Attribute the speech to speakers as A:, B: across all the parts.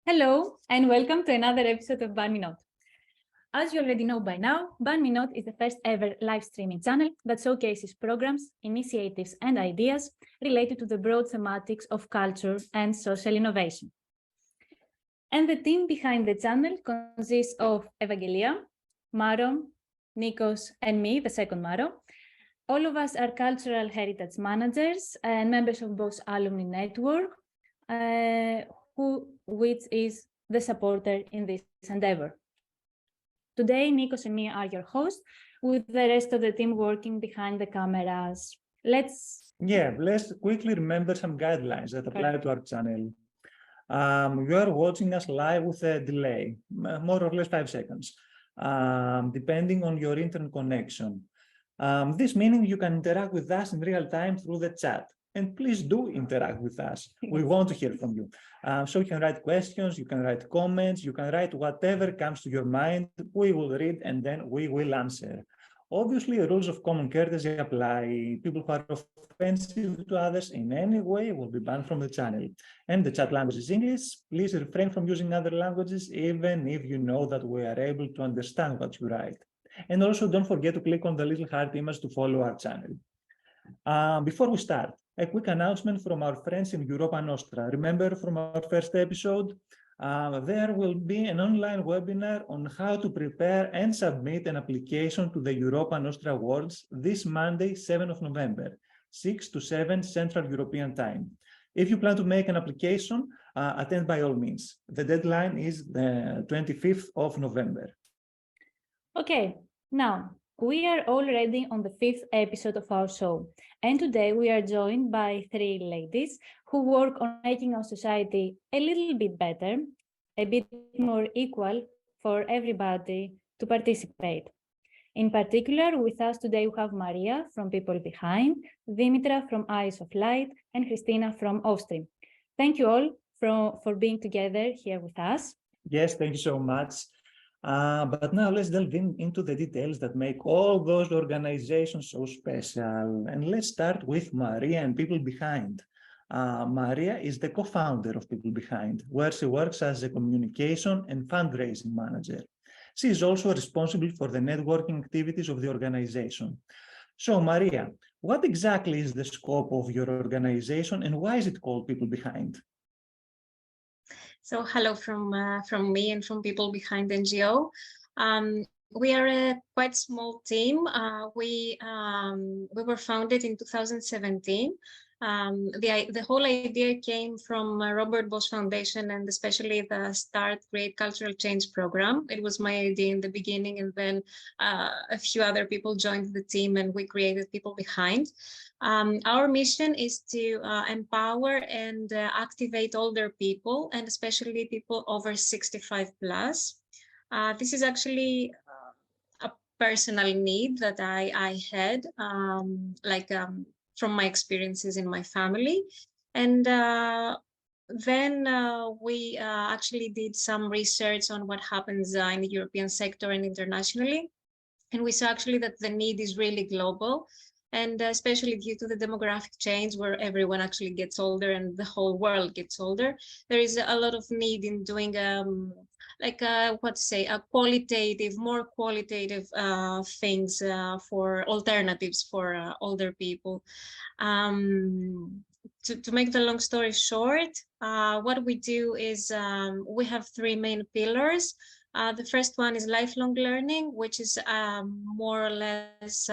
A: Hello, and welcome to another episode of Ban Minot. As you already know by now, Ban Minot is the first ever live streaming channel that showcases programs, initiatives, and ideas related to the broad thematics of culture and social innovation. And the team behind the channel consists of Evangelia, Maro, Nikos, and me, the second Maro. All of us are cultural heritage managers and members of Bosch Alumni Network, which is the supporter in this endeavor. Today, Nikos and me are your hosts, with the rest of the team working behind the cameras. Let's
B: quickly remember some guidelines that apply to our channel. You are watching us live with a delay, more or less 5 seconds, depending on your internet connection. This meaning you can interact with us in real time through the chat. And please do interact with us. We want to hear from you. So you can write questions, you can write comments, you can write whatever comes to your mind. We will read and then we will answer. Obviously, rules of common courtesy apply. People who are offensive to others in any way will be banned from the channel. And the chat language is English. Please refrain from using other languages, even if you know that we are able to understand what you write. And also don't forget to click on the little heart image to follow our channel. Before we start, a quick announcement from our friends in Europa Nostra. Remember from our first episode, there will be an online webinar on how to prepare and submit an application to the Europa Nostra Awards this Monday, 7th of November, 6 to 7 Central European Time. If you plan to make an application, attend by all means. The deadline is the 25th of November.
A: Okay, now we are already on the 5th episode of our show, and today we are joined by 3 ladies who work on making our society a little bit better, a bit more equal for everybody to participate. In particular, with us today we have Maria from People Behind, Dimitra from Eyes of Light, and Christina from Offstream. Thank you all for being together here with us.
B: Yes, thank you so much. But now let's delve into the details that make all those organizations so special. And let's start with Maria and People Behind. Maria is the co-founder of People Behind, where she works as a communication and fundraising manager. She is also responsible for the networking activities of the organization. So, Maria, what exactly is the scope of your organization and why is it called People Behind?
C: So hello from me and from People Behind NGO. We are a quite small team. We were founded in 2017. The whole idea came from Robert Bosch Foundation and especially the Start Create Cultural Change program. It was my idea in the beginning, and then a few other people joined the team and we created People Behind. Our mission is to empower and activate older people, and especially people over 65 plus. This is actually a personal need that I had, from my experiences in my family. And then we actually did some research on what happens in the European sector and internationally. And we saw actually that the need is really global. And especially due to the demographic change where everyone actually gets older and the whole world gets older, there is a lot of need in doing more qualitative things for alternatives for older people. To make the long story short, what we do is we have 3 main pillars. The first one is lifelong learning, which is more or less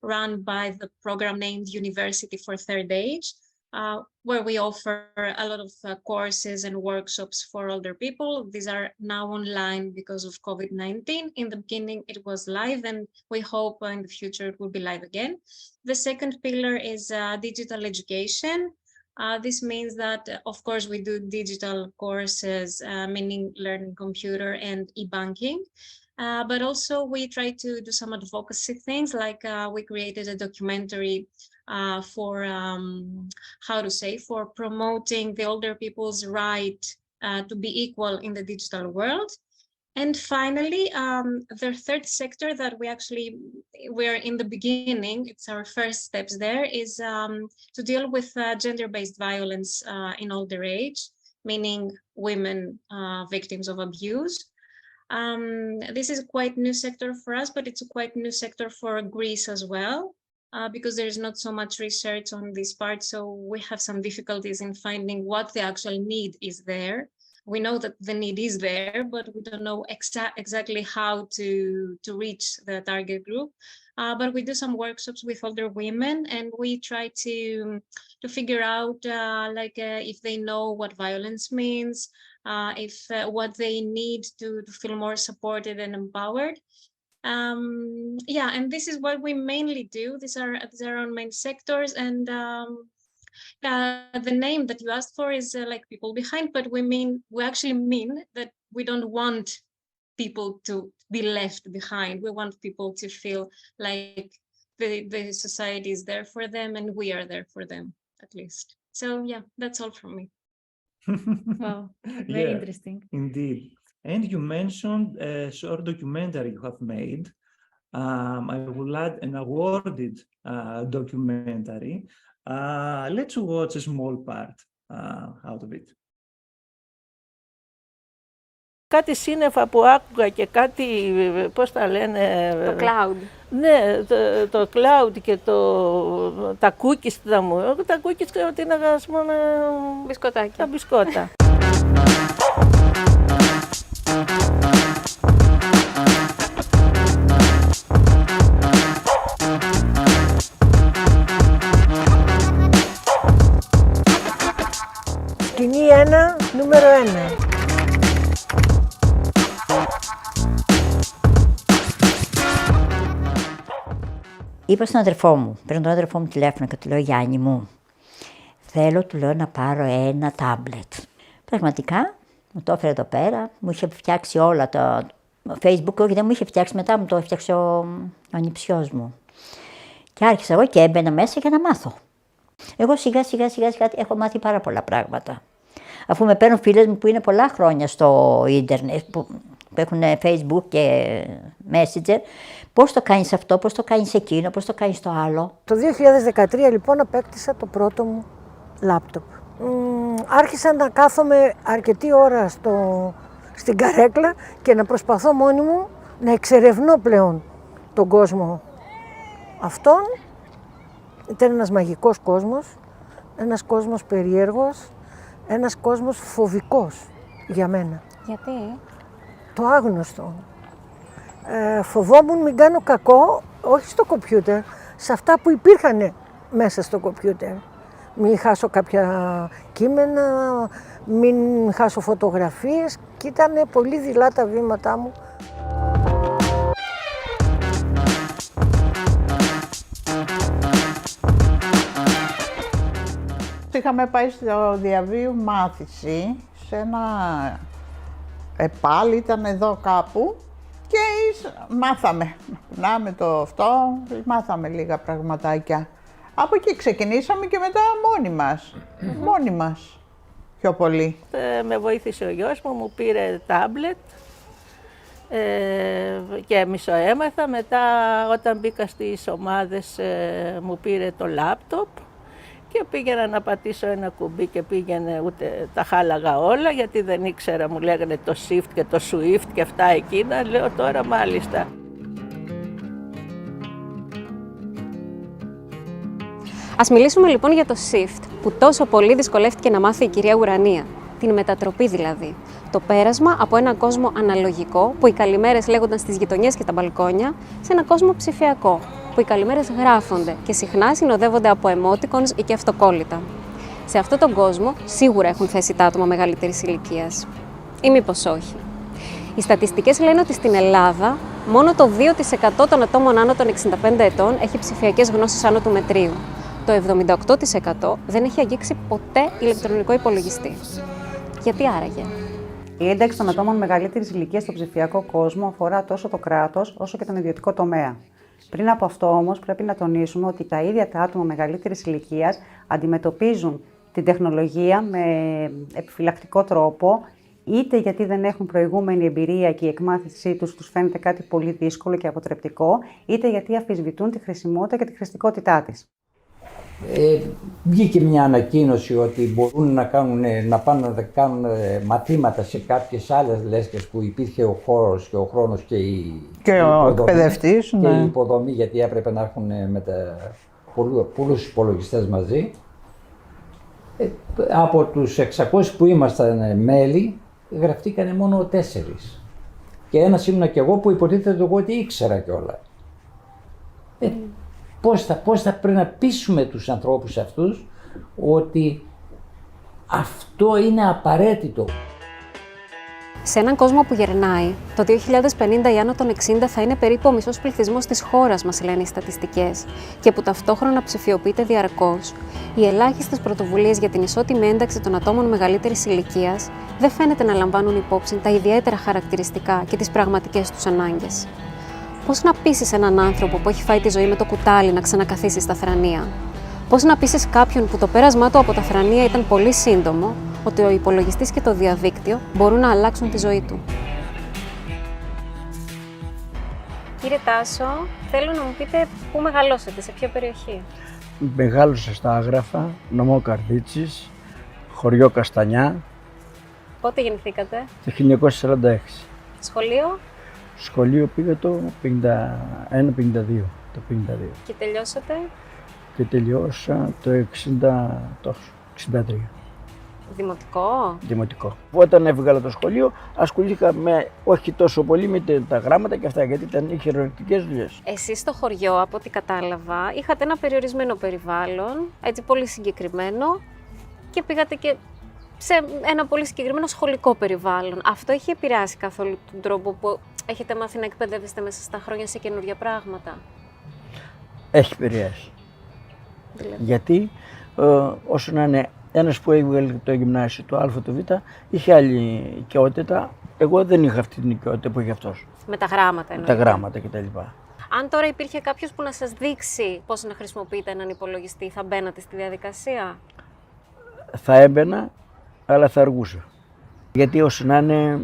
C: run by the program named University for Third Age, where we offer a lot of courses and workshops for older people. These are now online because of COVID-19. In the beginning, it was live, and we hope in the future it will be live again. The second pillar is digital education. This means that, of course, we do digital courses, meaning learning computer and e-banking. But also we try to do some advocacy things, like we created a documentary for promoting the older people's right to be equal in the digital world. And finally, the third sector that we're in the beginning, it's our first steps there, is to deal with gender-based violence in older age. meaning women victims of abuse. This is a quite new sector for us, but it's a quite new sector for Greece as well, because there is not so much research on this part. So we have some difficulties in finding what the actual need is there. We know that the need is there, but we don't know exactly how to reach the target group. But we do some workshops with older women, and we try to figure out if they know what violence means, if what they need to feel more supported and empowered. Yeah, and this is what we mainly do. These are our main sectors, and the name that you asked for is like People Behind, but we actually mean that we don't want people to be left behind. We want people to feel like the society is there for them, and we are there for them, at least. So yeah, that's all from me.
A: Wow, very interesting.
B: Indeed. And you mentioned a short documentary you have made. I will add an awarded documentary. Let's watch a small part out of it.
D: Κάτι σύννεφα που άκουγα και κάτι, πώς τα λένε...
E: Το cloud.
D: Ναι, το cloud και τα cookies τα cookies ξέρω ότι είναι
E: μπισκοτάκια.
D: Τα μπισκότα.
F: Σκηνή 1, νούμερο 1.
G: Είπα στον αδερφό μου, παίρνω τον αδερφό μου τηλέφωνο και του λέω Γιάννη μου, θέλω του λέω να πάρω ένα τάμπλετ. Πραγματικά μου το έφερε εδώ πέρα, μου είχε φτιάξει όλα το Facebook, όχι δεν μου είχε φτιάξει, μετά μου το έφτιαξε ο ανιψιός μου. Και άρχισα εγώ και έμπαινα μέσα για να μάθω. Εγώ σιγά σιγά έχω μάθει πάρα πολλά πράγματα. Αφού με παίρνουν φίλες μου που είναι πολλά χρόνια στο ίντερνετ, που έχουν Facebook και Messenger, πώς το κάνεις αυτό, πώς το κάνεις εκείνο, πώς το κάνεις το άλλο.
F: Το 2013 λοιπόν απέκτησα το πρώτο μου λάπτοπ. Άρχισα να κάθομαι αρκετή ώρα στην καρέκλα και να προσπαθώ μόνη μου να εξερευνώ πλέον τον κόσμο αυτόν. Ήταν ένας μαγικός κόσμος, ένας κόσμος περίεργος, ένας κόσμος φοβικός για μένα.
E: Γιατί?
F: Το άγνωστο. Φοβόμουν μην κάνω κακό, όχι στο κομπιούτερ, σε αυτά που υπήρχαν μέσα στο κομπιούτερ. Μην χάσω κάποια κείμενα, μην χάσω φωτογραφίες και ήταν πολύ δειλά τα βήματά μου.
H: Είχαμε πάει στο διαβίου μάθηση σε ένα ΕΠΑΛ, ήταν εδώ κάπου και μάθαμε. Με το αυτό, μάθαμε λίγα πραγματάκια. Από εκεί ξεκινήσαμε και μετά μόνοι μας, πιο πολύ.
D: Με βοήθησε ο γιος μου, μου πήρε τάμπλετ και μισοέμαθα. Μετά όταν μπήκα στις ομάδες μου πήρε το λάπτοπ και πήγαινα να πατήσω ένα κουμπί και πήγαινε, ούτε τα χάλαγα όλα γιατί δεν ήξερα, μου λέγανε το shift και το swift και αυτά εκείνα, λέω τώρα μάλιστα.
E: Ας μιλήσουμε λοιπόν για το shift, που τόσο πολύ δυσκολεύτηκε να μάθει η κυρία Ουρανία. Την μετατροπή δηλαδή. Το πέρασμα από έναν κόσμο αναλογικό, που οι καλημέρες λέγονταν στις γειτονιές και τα μπαλκόνια, σε έναν κόσμο ψηφιακό, που οι καλημέρες γράφονται και συχνά συνοδεύονται από emoticons ή και αυτοκόλλητα. Σε αυτόν τον κόσμο σίγουρα έχουν θέσει τα άτομα μεγαλύτερης ηλικίας. Ή μήπως όχι. Οι στατιστικές λένε ότι στην Ελλάδα μόνο το 2% των ατόμων άνω των 65 ετών έχει ψηφιακές γνώσεις άνω του μετρίου. Το 78% δεν έχει αγγίξει ποτέ ηλεκτρονικό υπολογιστή. Γιατί άραγε?
I: Η ένταξη των ατόμων μεγαλύτερης ηλικίας στο ψηφιακό κόσμο αφορά τόσο το κράτος όσο και τον ιδιωτικό τομέα. Πριν από αυτό όμως πρέπει να τονίσουμε ότι τα ίδια τα άτομα μεγαλύτερης ηλικίας αντιμετωπίζουν την τεχνολογία με επιφυλακτικό τρόπο, είτε γιατί δεν έχουν προηγούμενη εμπειρία και η εκμάθησή τους φαίνεται κάτι πολύ δύσκολο και αποτρεπτικό, είτε γιατί αμφισβητούν τη χρησιμότητα και τη χρηστικότητά της.
J: Βγήκε μια ανακοίνωση ότι μπορούν να πάνε να κάνουν μαθήματα σε κάποιες άλλες λέσχες που υπήρχε ο χώρος και ο χρόνος και
H: ο εκπαιδευτής,
J: και η υποδομή, γιατί έπρεπε να έχουν πολλούς υπολογιστές μαζί. Από τους 600 που ήμασταν μέλη, γραφτήκανε μόνο 4. Και ένας ήμουνα κι εγώ που υποτίθεται εγώ ότι ήξερα κιόλα. Πώς θα πρέπει να πείσουμε τους ανθρώπους αυτούς ότι αυτό είναι απαραίτητο.
E: Σε έναν κόσμο που γερνάει, το 2050 οι άνω των 60 θα είναι περίπου ο μισός πληθυσμός της χώρας μας, λένε οι στατιστικές, και που ταυτόχρονα ψηφιοποιείται διαρκώς, οι ελάχιστες πρωτοβουλίες για την ισότιμη ένταξη των ατόμων μεγαλύτερης ηλικίας δεν φαίνεται να λαμβάνουν υπόψη τα ιδιαίτερα χαρακτηριστικά και τις πραγματικές τους ανάγκες. Πώς να πείσεις έναν άνθρωπο που έχει φάει τη ζωή με το κουτάλι να ξανακαθίσει στα θρανία? Πώς να πείσεις κάποιον που το πέρασμά του από τα θρανία ήταν πολύ σύντομο, ότι ο υπολογιστής και το διαδίκτυο μπορούν να αλλάξουν τη ζωή του? Κύριε Τάσο, θέλω να μου πείτε πού μεγαλώσατε, σε ποια περιοχή?
K: Μεγάλωσα στα Άγραφα, νομό Καρδίτσης, χωριό Καστανιά.
E: Πότε γεννηθήκατε?
K: Το 1946.
E: Σχολείο?
K: Σχολείο πήγα το 51-52. Το 52.
E: Και τελειώσατε?
K: Και τελειώσα το 63.
E: Δημοτικό?
K: Δημοτικό. Όταν έβγαλα το σχολείο, ασχολήθηκα όχι τόσο πολύ με τα γράμματα και αυτά, γιατί ήταν χειρονακτικές δουλειές.
E: Εσείς στο χωριό, από ό,τι κατάλαβα, είχατε ένα περιορισμένο περιβάλλον, έτσι πολύ συγκεκριμένο, και πήγατε και σε ένα πολύ συγκεκριμένο σχολικό περιβάλλον. Αυτό έχει επηρεάσει καθόλου τον τρόπο που έχετε μάθει να εκπαιδεύεστε μέσα στα χρόνια σε καινούργια πράγματα?
K: Έχει επηρεάσει. Δηλαδή. Γιατί όσο να είναι ένας που έβγαλε το γυμνάσιο, το Α, το Β, είχε άλλη οικειότητα. Εγώ δεν είχα αυτή την οικειότητα που είχε αυτός.
E: Με τα γράμματα εννοείται.
K: Τα γράμματα κτλ.
E: Αν τώρα υπήρχε κάποιος που να σας δείξει πώς να χρησιμοποιείτε έναν υπολογιστή, θα μπαίνατε στη διαδικασία?
K: Θα έμπαινα, αλλά θα αργούσα. Γιατί όσο να είναι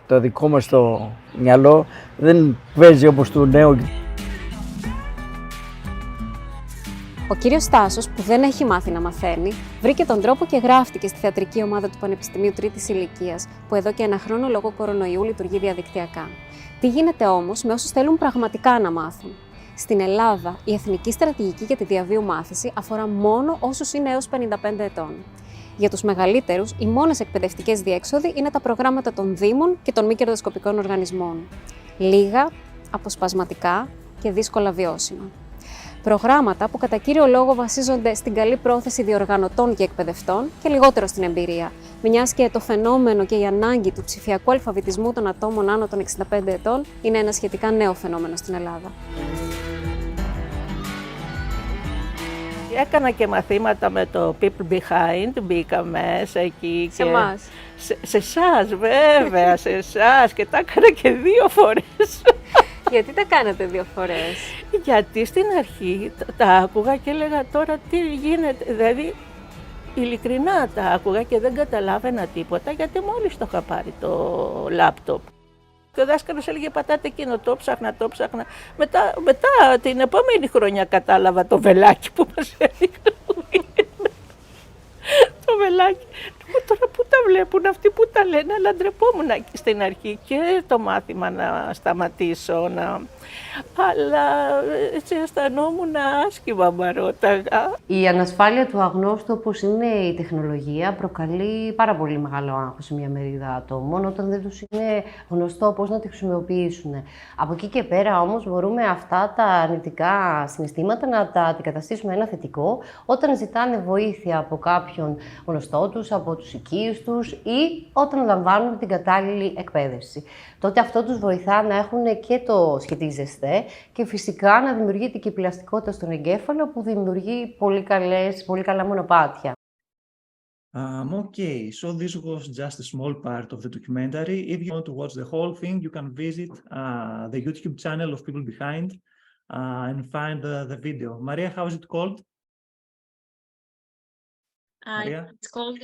K: το δικό μας το μυαλό δεν παίζει όπως του νέου.
E: Ο κύριος Τάσος, που δεν έχει μάθει να μαθαίνει, βρήκε τον τρόπο και γράφτηκε στη θεατρική ομάδα του Πανεπιστημίου Τρίτης Ηλικίας, που εδώ και 1 χρόνο λόγω κορονοϊού λειτουργεί διαδικτυακά. Τι γίνεται όμως με όσους θέλουν πραγματικά να μάθουν? Στην Ελλάδα, η Εθνική Στρατηγική για τη Διαβίου Μάθηση αφορά μόνο όσους είναι έως 55 ετών. Για τους μεγαλύτερους, οι μόνες εκπαιδευτικές διέξοδοι είναι τα προγράμματα των Δήμων και των μη κερδοσκοπικών οργανισμών. Λίγα, αποσπασματικά και δύσκολα βιώσιμα. Προγράμματα που κατά κύριο λόγο βασίζονται στην καλή πρόθεση διοργανωτών και εκπαιδευτών και λιγότερο στην εμπειρία, μιας και το φαινόμενο και η ανάγκη του ψηφιακού αλφαβητισμού των ατόμων άνω των 65 ετών είναι ένα σχετικά νέο φαινόμενο στην Ελλάδα.
D: Έκανα και μαθήματα με το People Behind, μπήκα μέσα εκεί.
E: Σε εμάς?
D: Σε εσάς, βέβαια, σε εσάς, και τα έκανα και 2 φορές.
E: Γιατί τα κάνατε 2 φορές?
D: Γιατί στην αρχή τα άκουγα και έλεγα τώρα τι γίνεται, δηλαδή ειλικρινά τα άκουγα και δεν καταλάβαινα τίποτα, γιατί μόλις το είχα πάρει το λάπτοπ. Και ο δάσκαλος έλεγε πατάτε εκείνο, το ψάχνα. Μετά την επόμενη χρονιά κατάλαβα το βελάκι που μας έδειξε. Το βελάκι. Τώρα πού τα βλέπουν αυτοί, που τα λένε, αλλά ντρεπόμουν στην αρχή και το μάθημα να σταματήσω, αλλά έτσι αισθανόμουν άσχημα μα ρώταγα.
L: Η ανασφάλεια του αγνώστου, όπως είναι η τεχνολογία, προκαλεί πάρα πολύ μεγάλο άγχος σε μια μερίδα ατόμων όταν δεν τους είναι γνωστό πώς να τη χρησιμοποιήσουν. Από εκεί και πέρα όμως μπορούμε αυτά τα αρνητικά συναισθήματα να τα αντικαταστήσουμε ένα θετικό όταν ζητάνε βοήθεια από κάποιον γνωστό τους, από τους οικείους τους ή όταν λαμβάνουν την κατάλληλη εκπαίδευση. Τότε αυτό τους βοηθά να έχουν και το σχετίζεστε και φυσικά να δημιουργείται και η πλαστικότητα στον εγκέφαλο που δημιουργεί πολύ καλά μονοπάτια.
B: Okay, so this was just a small part of the documentary. If you want to watch the whole thing, you can visit the YouTube channel of People Behind and find the video. Maria, how is it called?
C: It's called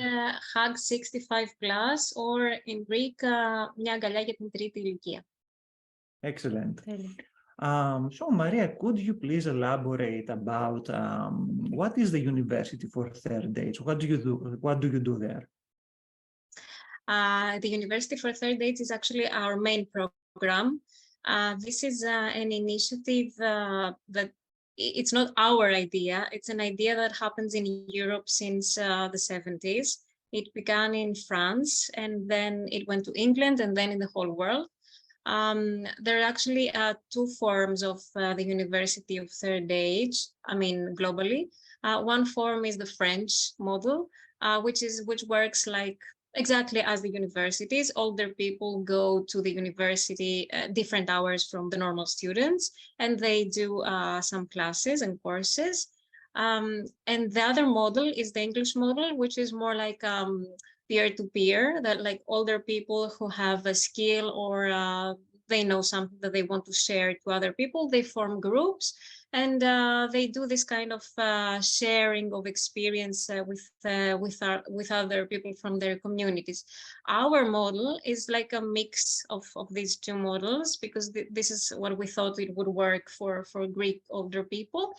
C: Hug 65 Plus, or in Greek, μια αγκαλιά για την τρίτη ηλικία.
B: Excellent. So, Maria, could you please elaborate about what is the University for Third Age? What do you do? What do you do there?
C: The University for Third Age is actually our main program. This is an initiative that it's not our idea. It's an idea that happens in Europe since the 70s. It began in France, and then it went to England, and then in the whole world. There are actually two forms of the University of Third Age, I mean, globally. One form is the French model, which works like exactly as the universities. Older people go to the university different hours from the normal students, and they do some classes and courses. And the other model is the English model, which is more like peer-to-peer, that like older people who have a skill or they know something that they want to share to other people, they form groups, and they do this kind of sharing of experience with other people from their communities. Our model is like a mix of these two models, because this is what we thought it would work for Greek older people.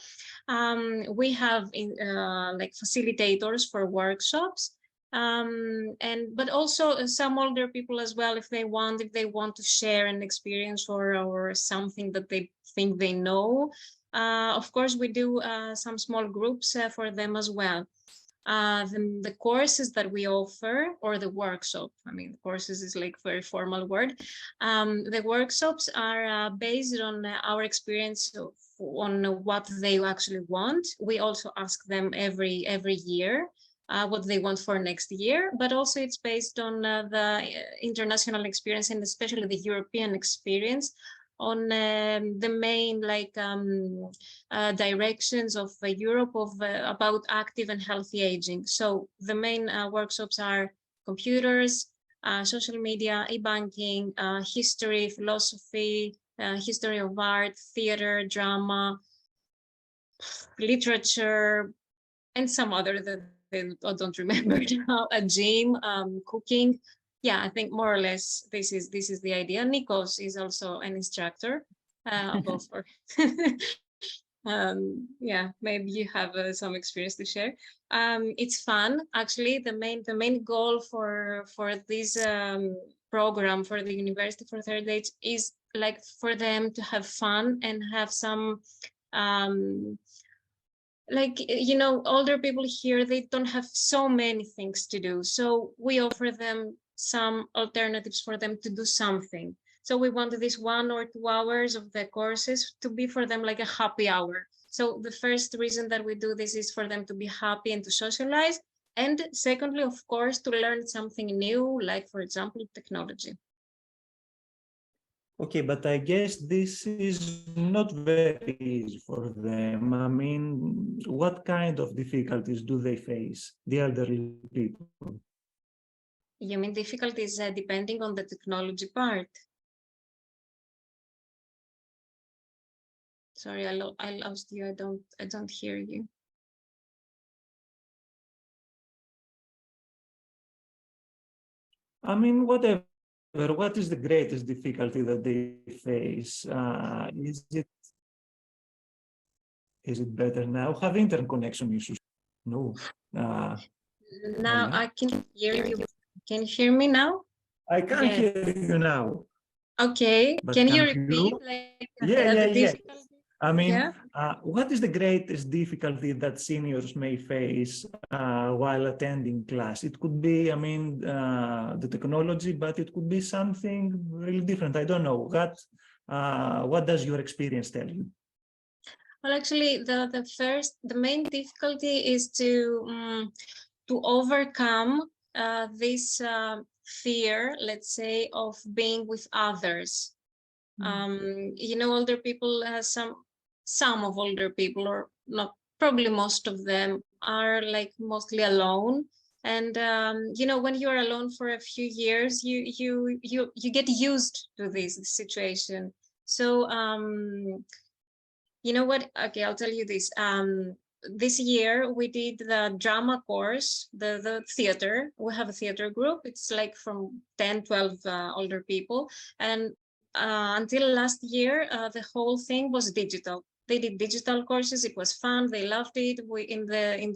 C: We have like facilitators for workshops, but also some older people as well, if they want to share an experience or something that they think they know. Of course, we do some small groups for them as well. The courses that we offer, or the workshop, I mean, courses is like very formal word. The workshops are based on our experience on what they actually want. We also ask them every year what they want for next year, but also it's based on the international experience, and especially the European experience, on the main directions of Europe about active and healthy aging. So the main workshops are computers, social media, e-banking, history, philosophy, history of art, theater, drama, literature, and some other that I don't remember now, a gym, cooking. Yeah, I think more or less this is the idea. Nikos is also an instructor, both for yeah, maybe you have some experience to share. It's fun, actually. The main goal for this program for the University for Third Age is like for them to have fun and have some like, you know, older people here, they don't have so many things to do. So we offer them some alternatives for them to do something. So we want this 1 or 2 hours of the courses to be for them like a happy hour. So the first reason that we do this is for them to be happy and to socialize. And secondly, of course, to learn something new, like, for example, technology.
B: Okay, but I guess this is not very easy for them. I mean, what kind of difficulties do they face, the elderly people?
C: You mean difficulties depending on the technology part? Sorry, I lost you. I don't hear you.
B: I mean, whatever. What is the greatest difficulty that they face? Is it better now? Have internet connection issues? No.
C: Now
B: Maria?
C: I can hear you. Can you hear me now?
B: I can't hear you now.
C: Okay.
B: But
C: can you repeat? Like,
B: yeah.
C: difficulty?
B: I mean,
C: Yeah.
B: what is the greatest difficulty that seniors may face while attending class? It could be, I mean, the technology, but it could be something really different. I don't know. What does your experience tell you?
C: Well, actually, the main difficulty is to overcome this fear, let's say, of being with others. You know, older people, some of older people, or not, probably most of them, are like mostly alone. And you know, when you're alone for a few years, you get used to this situation. So you know what? Okay, I'll tell you this. This year we did the drama course, the theater. We have a theater group. It's like from 10, 12 older people. And until last year, the whole thing was digital. They did digital courses. It was fun. They loved it. In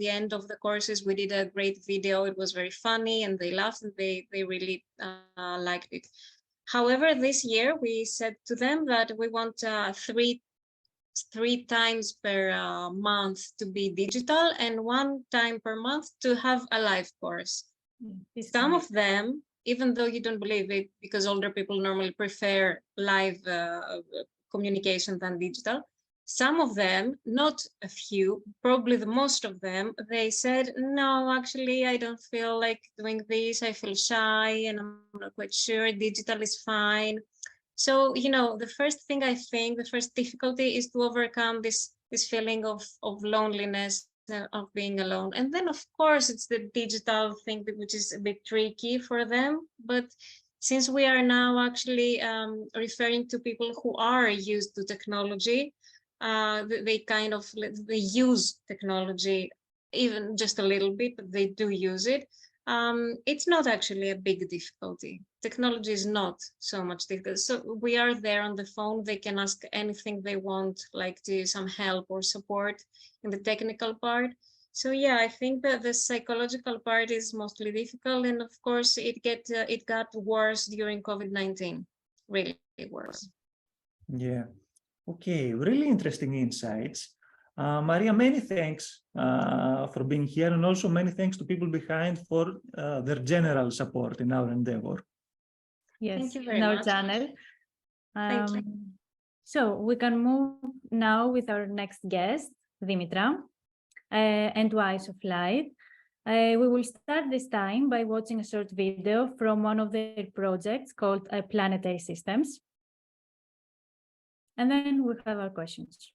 C: the end of the courses, we did a great video. It was very funny, and they laughed, and they really liked it. However, this year we said to them that we want three times per month to be digital and 1 time per month to have a live course. Some of them, even though you don't believe it, because older people normally prefer live communication than digital, some of them, not a few, probably the most of them, they said, no, actually, I don't feel like doing this. I feel shy and I'm not quite sure. Digital is fine. So, you know, the first thing I think, the first difficulty is to overcome this feeling of loneliness, of being alone. And then, of course, it's the digital thing, which is a bit tricky for them. But since we are now actually referring to people who are used to technology, they use technology even just a little bit, but they do use it. It's not actually a big difficulty. Technology is not so much difficult. So we are there on the phone. They can ask anything they want, like some help or support in the technical part. So yeah, I think that the psychological part is mostly difficult, and of course it got worse during COVID-19, really worse.
B: Yeah. Okay, really interesting insights. Maria, many thanks for being here, and also many thanks to people behind for their general support in our endeavor.
A: Yes,
C: Thank you very
A: in our
C: much.
A: channel.
C: Thank you.
A: So we can move now with our next guest, Dimitra, and Wise of Light. We will start this time by watching a short video from one of their projects called Planetary Systems. And then we have our questions.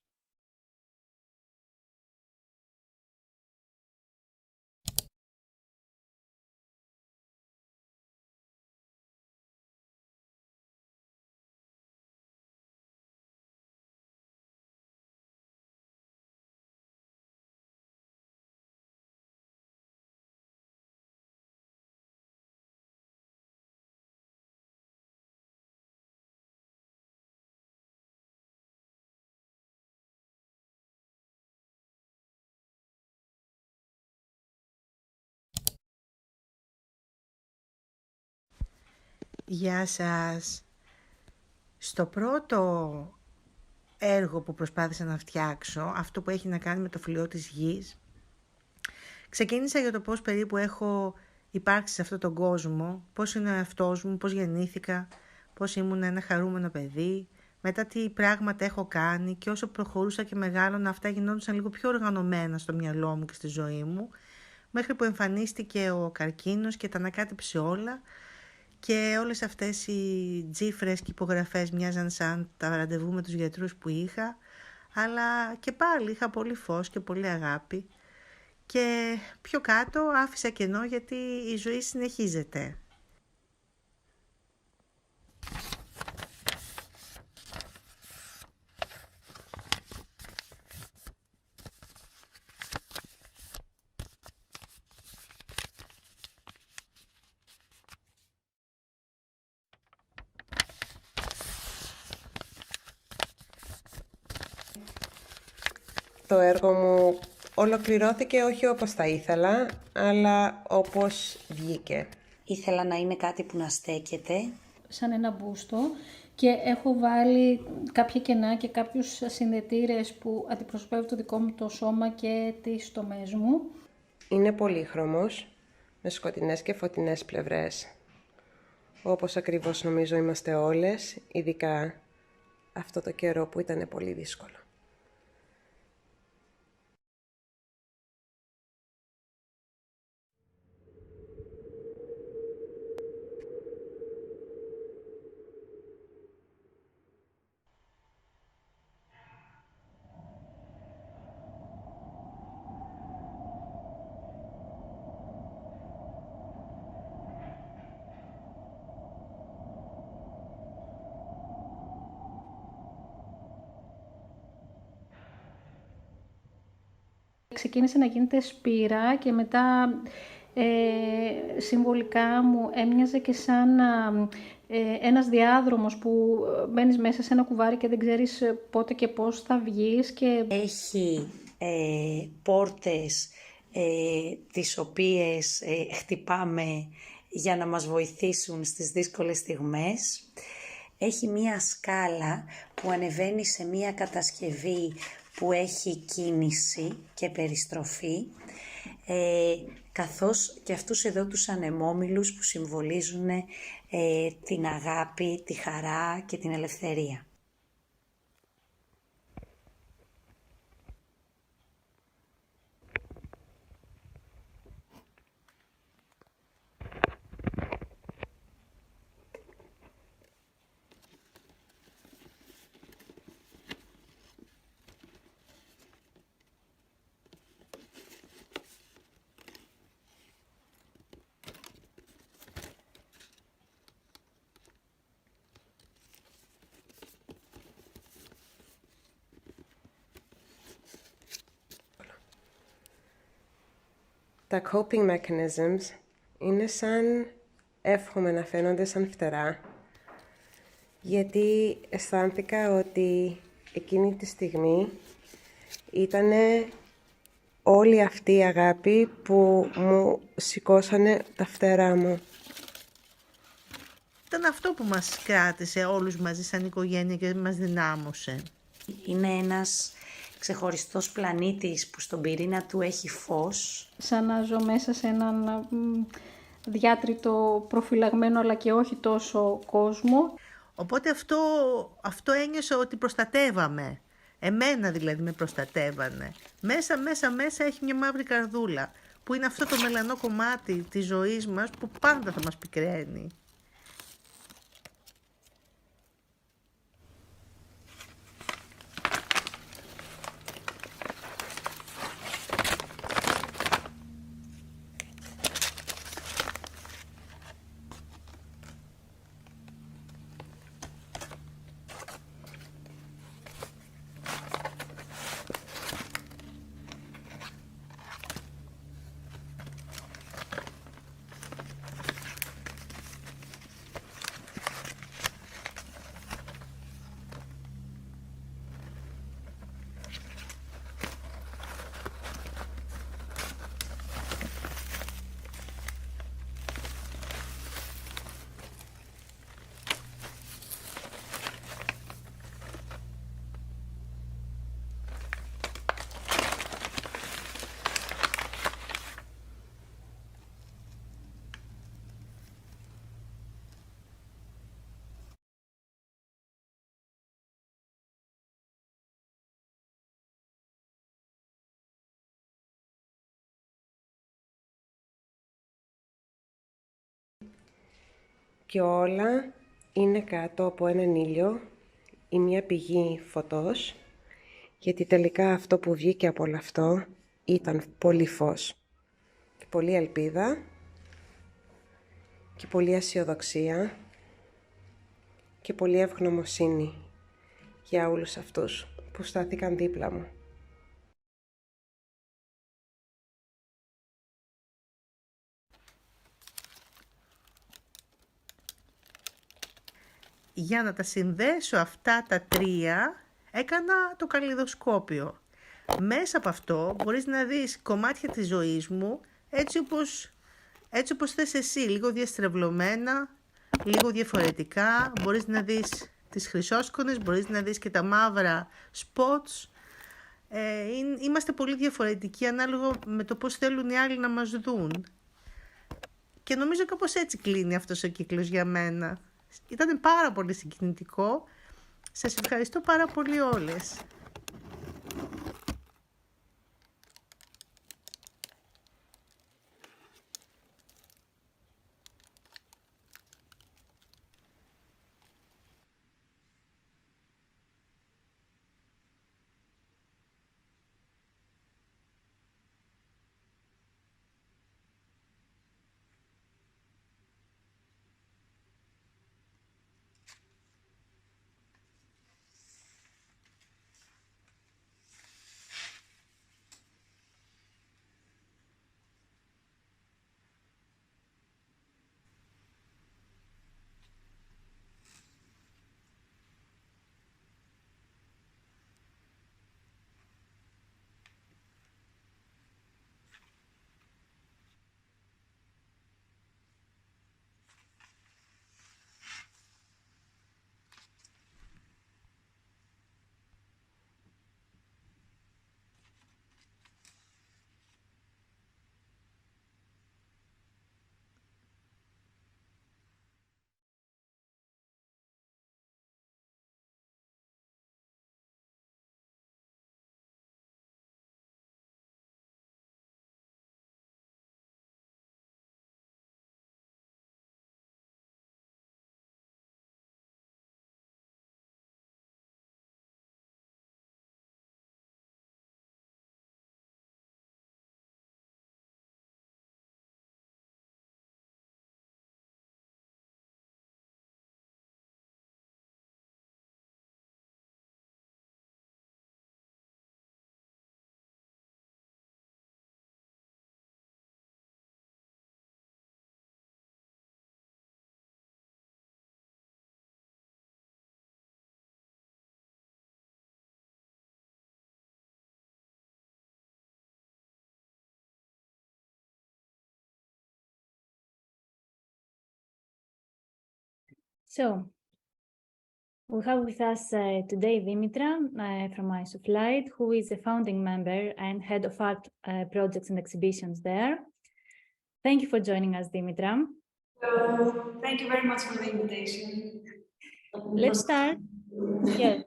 M: Γεια σας. Στο πρώτο έργο που προσπάθησα να φτιάξω, αυτό που έχει να κάνει με το φλοιό της γης, ξεκίνησα για το πώς περίπου έχω υπάρξει σε αυτόν τον κόσμο, πώς είναι ο εαυτός μου, πώς γεννήθηκα, πώς ήμουν ένα χαρούμενο παιδί, μετά τι πράγματα έχω κάνει, και όσο προχωρούσα και μεγάλωνα, αυτά γινόντουσαν λίγο πιο οργανωμένα στο μυαλό μου και στη ζωή μου, μέχρι που εμφανίστηκε ο καρκίνος και τα ανακάτεψε όλα. Και όλες αυτές οι τζίφρες και υπογραφές μοιάζαν σαν τα ραντεβού με τους γιατρούς που είχα, αλλά και πάλι είχα πολύ φως και πολύ αγάπη. Και πιο κάτω άφησα κενό, γιατί η ζωή συνεχίζεται.
N: Το έργο μου ολοκληρώθηκε όχι όπως θα ήθελα, αλλά όπως βγήκε.
O: Ήθελα να είναι κάτι που να στέκεται.
P: Σαν ένα μπούστο, και έχω βάλει κάποια κενά και κάποιους συνδετήρες που αντιπροσωπεύουν το δικό μου το σώμα και τις στομές μου.
N: Είναι πολύχρωμος, με σκοτεινές και φωτεινές πλευρές. Όπως ακριβώς νομίζω είμαστε όλες, ειδικά αυτό το καιρό που ήταν πολύ δύσκολο.
P: Ξεκίνησε να γίνεται σπήρα και μετά συμβολικά μου έμοιαζε και σαν ένας διάδρομος που μπαίνεις μέσα σε ένα κουβάρι και δεν ξέρεις πότε και πώς θα βγεις. Και...
O: Έχει πόρτες τις οποίες χτυπάμε για να μας βοηθήσουν στις δύσκολες στιγμές. Έχει μία σκάλα που ανεβαίνει σε μία κατασκευή που έχει κίνηση και περιστροφή, καθώς και αυτούς εδώ τους ανεμόμυλους που συμβολίζουν την αγάπη, τη χαρά και την ελευθερία. Τα coping mechanisms είναι σαν, εύχομαι να φαίνονται σαν φτερά, γιατί αισθάνθηκα ότι εκείνη τη στιγμή ήταν όλη αυτή η αγάπη που μου σηκώσανε τα φτερά μου.
M: Ήταν αυτό που μας κράτησε όλους μαζί σαν οικογένεια και μας δυνάμωσε.
O: Είναι ένας ξεχωριστός πλανήτης που στον πυρήνα του έχει φως.
P: Σαν να ζω μέσα σε έναν διάτριτο, προφυλαγμένο αλλά και όχι τόσο κόσμο.
M: Οπότε αυτό ένιωσα ότι προστατεύαμε. Εμένα δηλαδή με προστατεύανε. Μέσα έχει μια μαύρη καρδούλα, που είναι αυτό το μελανό κομμάτι της ζωής μας που πάντα θα μας πικραίνει.
N: Και όλα είναι κάτω από έναν ήλιο ή μια πηγή φωτός, γιατί τελικά αυτό που βγήκε από όλο αυτό ήταν πολύ φως και πολύ ελπίδα και πολύ αισιοδοξία και πολύ ευγνωμοσύνη για όλους αυτούς που στάθηκαν δίπλα μου.
M: Για να τα συνδέσω αυτά τα τρία, έκανα το καλλιδοσκόπιο. Μέσα από αυτό μπορείς να δεις κομμάτια της ζωής μου έτσι όπως θες εσύ, λίγο διαστρεβλωμένα, λίγο διαφορετικά. Μπορείς να δεις τις χρυσόσκονες, μπορείς να δεις και τα μαύρα spots. Είμαστε πολύ διαφορετικοί ανάλογα με το πώς θέλουν οι άλλοι να μας δουν. Και νομίζω κάπως έτσι κλείνει αυτός ο κύκλος για μένα. Ήταν πάρα πολύ συγκινητικό. Σας ευχαριστώ πάρα πολύ όλες.
A: So, we have with us today Dimitra from Tsiaouskoglou, who is a founding member and head of art projects and exhibitions there. Thank you for joining us, Dimitra.
Q: Thank you very much for the invitation.
A: Let's start. Yes.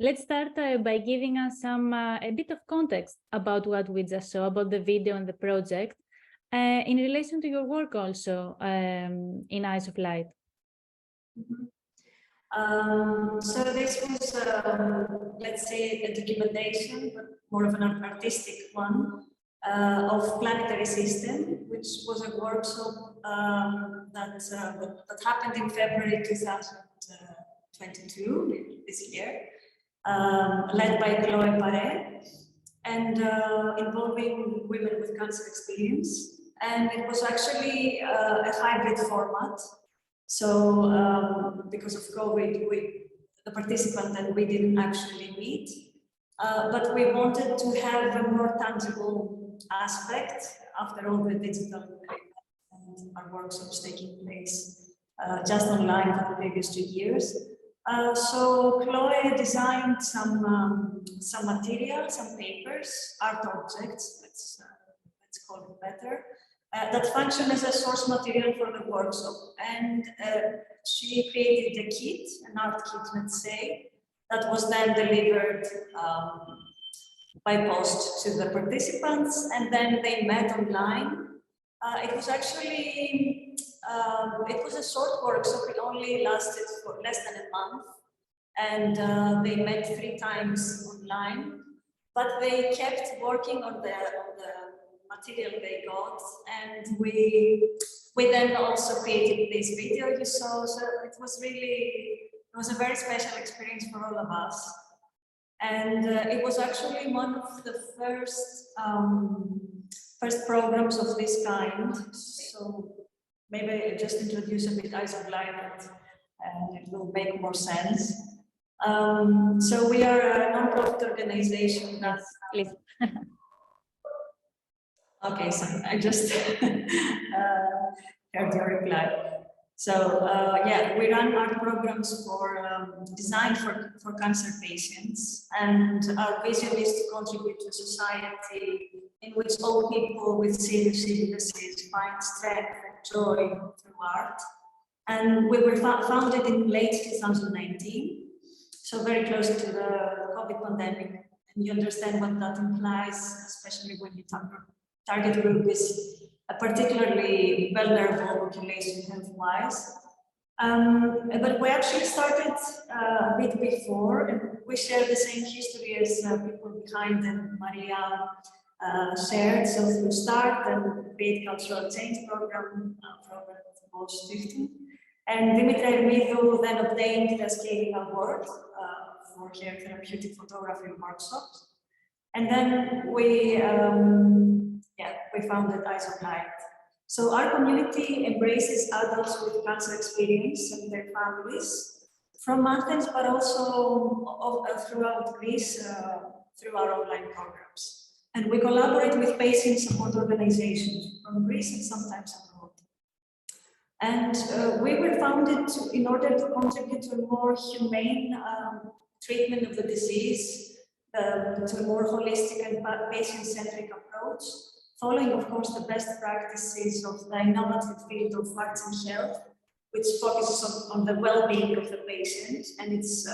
A: Let's start by giving us a bit of context about what we just saw, about the video and the project, in relation to your work also in Eyes of Light.
Q: So this was, let's say, a documentation, but more of an artistic one, of Planetary System, which was a workshop that happened in February 2022, this year, led by Chloe Paré, and involving women with cancer experience. And it was actually a hybrid format. So because of COVID, the participant and we didn't actually meet, but we wanted to have a more tangible aspect after all the digital and our workshops taking place just online for the previous 2 years. So Chloe designed some material, some papers, art objects, let's call it better, that function as a source material for the workshop. And she created a kit, an art kit, let's say, that was then delivered by post to the participants, and then they met online. It was actually, it was a short workshop. It only lasted for less than a month, and they met 3 times online, but they kept working on the material they got, and we then also created this video you saw. So it was a very special experience for all of us, and it was actually one of the first programs of this kind. So maybe I just introduce a bit Eyes of Light, and it will make more sense. So we are a non-profit organization.
A: Yes, please.
Q: Okay, so I just heard your reply. So yeah, we run art programs designed for cancer patients, and our vision is to contribute to a society in which all people with serious illnesses find strength and joy through art. And we were founded in late 2019, so very close to the COVID pandemic, and you understand what that implies, especially when you target group is a particularly vulnerable population health-wise. But we actually started a bit before, and we share the same history as people behind and Maria shared. So through START and Create Cultural Change program of Bosch Alumni, and Dimitra then obtained the Scaling Award for her therapeutic photography workshops. And then we founded Eyes of Light. So our community embraces adults with cancer experience and their families from Athens, but also throughout Greece through our online programs. And we collaborate with patient support organizations from Greece and sometimes abroad. And we were founded in order to contribute to a more humane treatment of the disease, to a more holistic and patient-centric approach, following, of course, the best practices of the innovative field of arts and health, which focuses on the well-being of the patient, and it's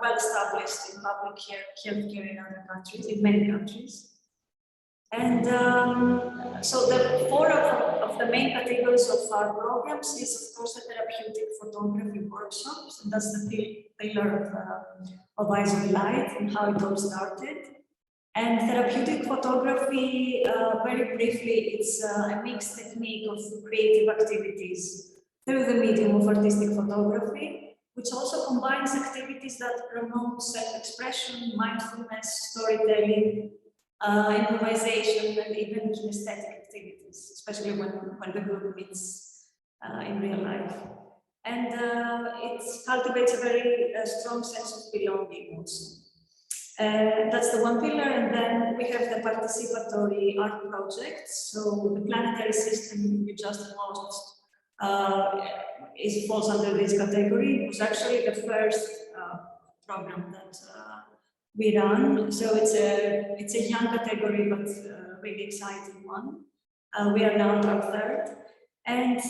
Q: well established in public healthcare in other countries, in many countries. And so the 4 of the main categories of our programs is, of course, the therapeutic photography workshops, and that's the pillar of Eyes of Light and how it all started. And therapeutic photography, very briefly, it's a mixed technique of creative activities through the medium of artistic photography, which also combines activities that promote self-expression, mindfulness, storytelling, improvisation, and even kinesthetic activities, especially when the group meets in real life. And it cultivates a very strong sense of belonging also. That's the one pillar, and then we have the participatory art projects. So the Planetary System you just watched falls under this category. It was actually the first program that we run, so it's a young category, but really exciting one. We are now our third, and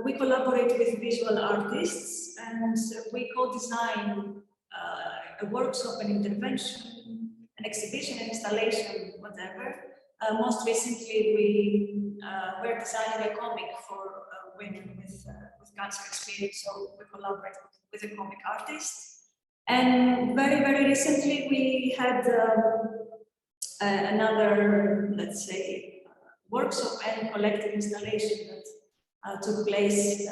Q: we collaborate with visual artists, and we co-design a workshop, an intervention, an exhibition, an installation, whatever. Most recently, we were designing a comic for women with cancer experience, so we collaborate with a comic artist. And very, very recently, we had another, let's say, workshop and collective installation that took place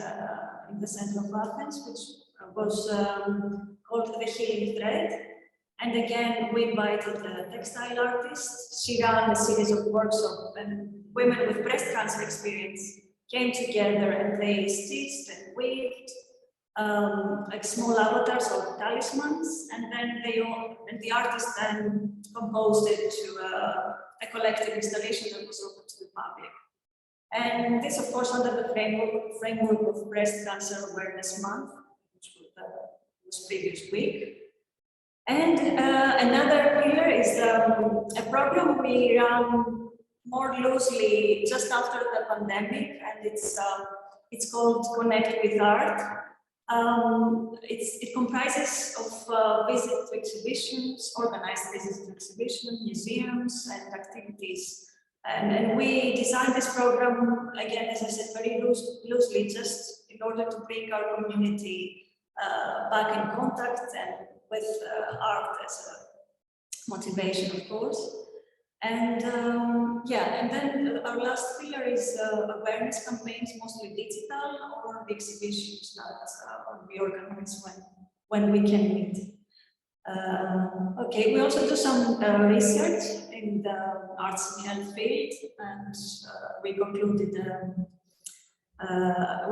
Q: in the center of Athens, which was called The Healing Thread. And again, we invited a textile artist. She ran a series of workshops, and women with breast cancer experience came together and they stitched and weaved like small avatars or talismans, and then the artist then composed it to a collective installation that was open to the public. And this, of course, under the framework of Breast Cancer Awareness Month, which was previous week. And another pillar is a program we ran more loosely just after the pandemic, and it's called Connect with Art. It comprises of visits to exhibitions, organized visits to exhibitions, museums, and activities. And we designed this program, again, as I said, very loosely, just in order to bring our community back in contact and with art as a motivation, of course. And and then our last pillar is awareness campaigns, mostly digital, or the exhibitions that we organize when we can meet. Okay, we also do some research in the arts and health field, and we concluded a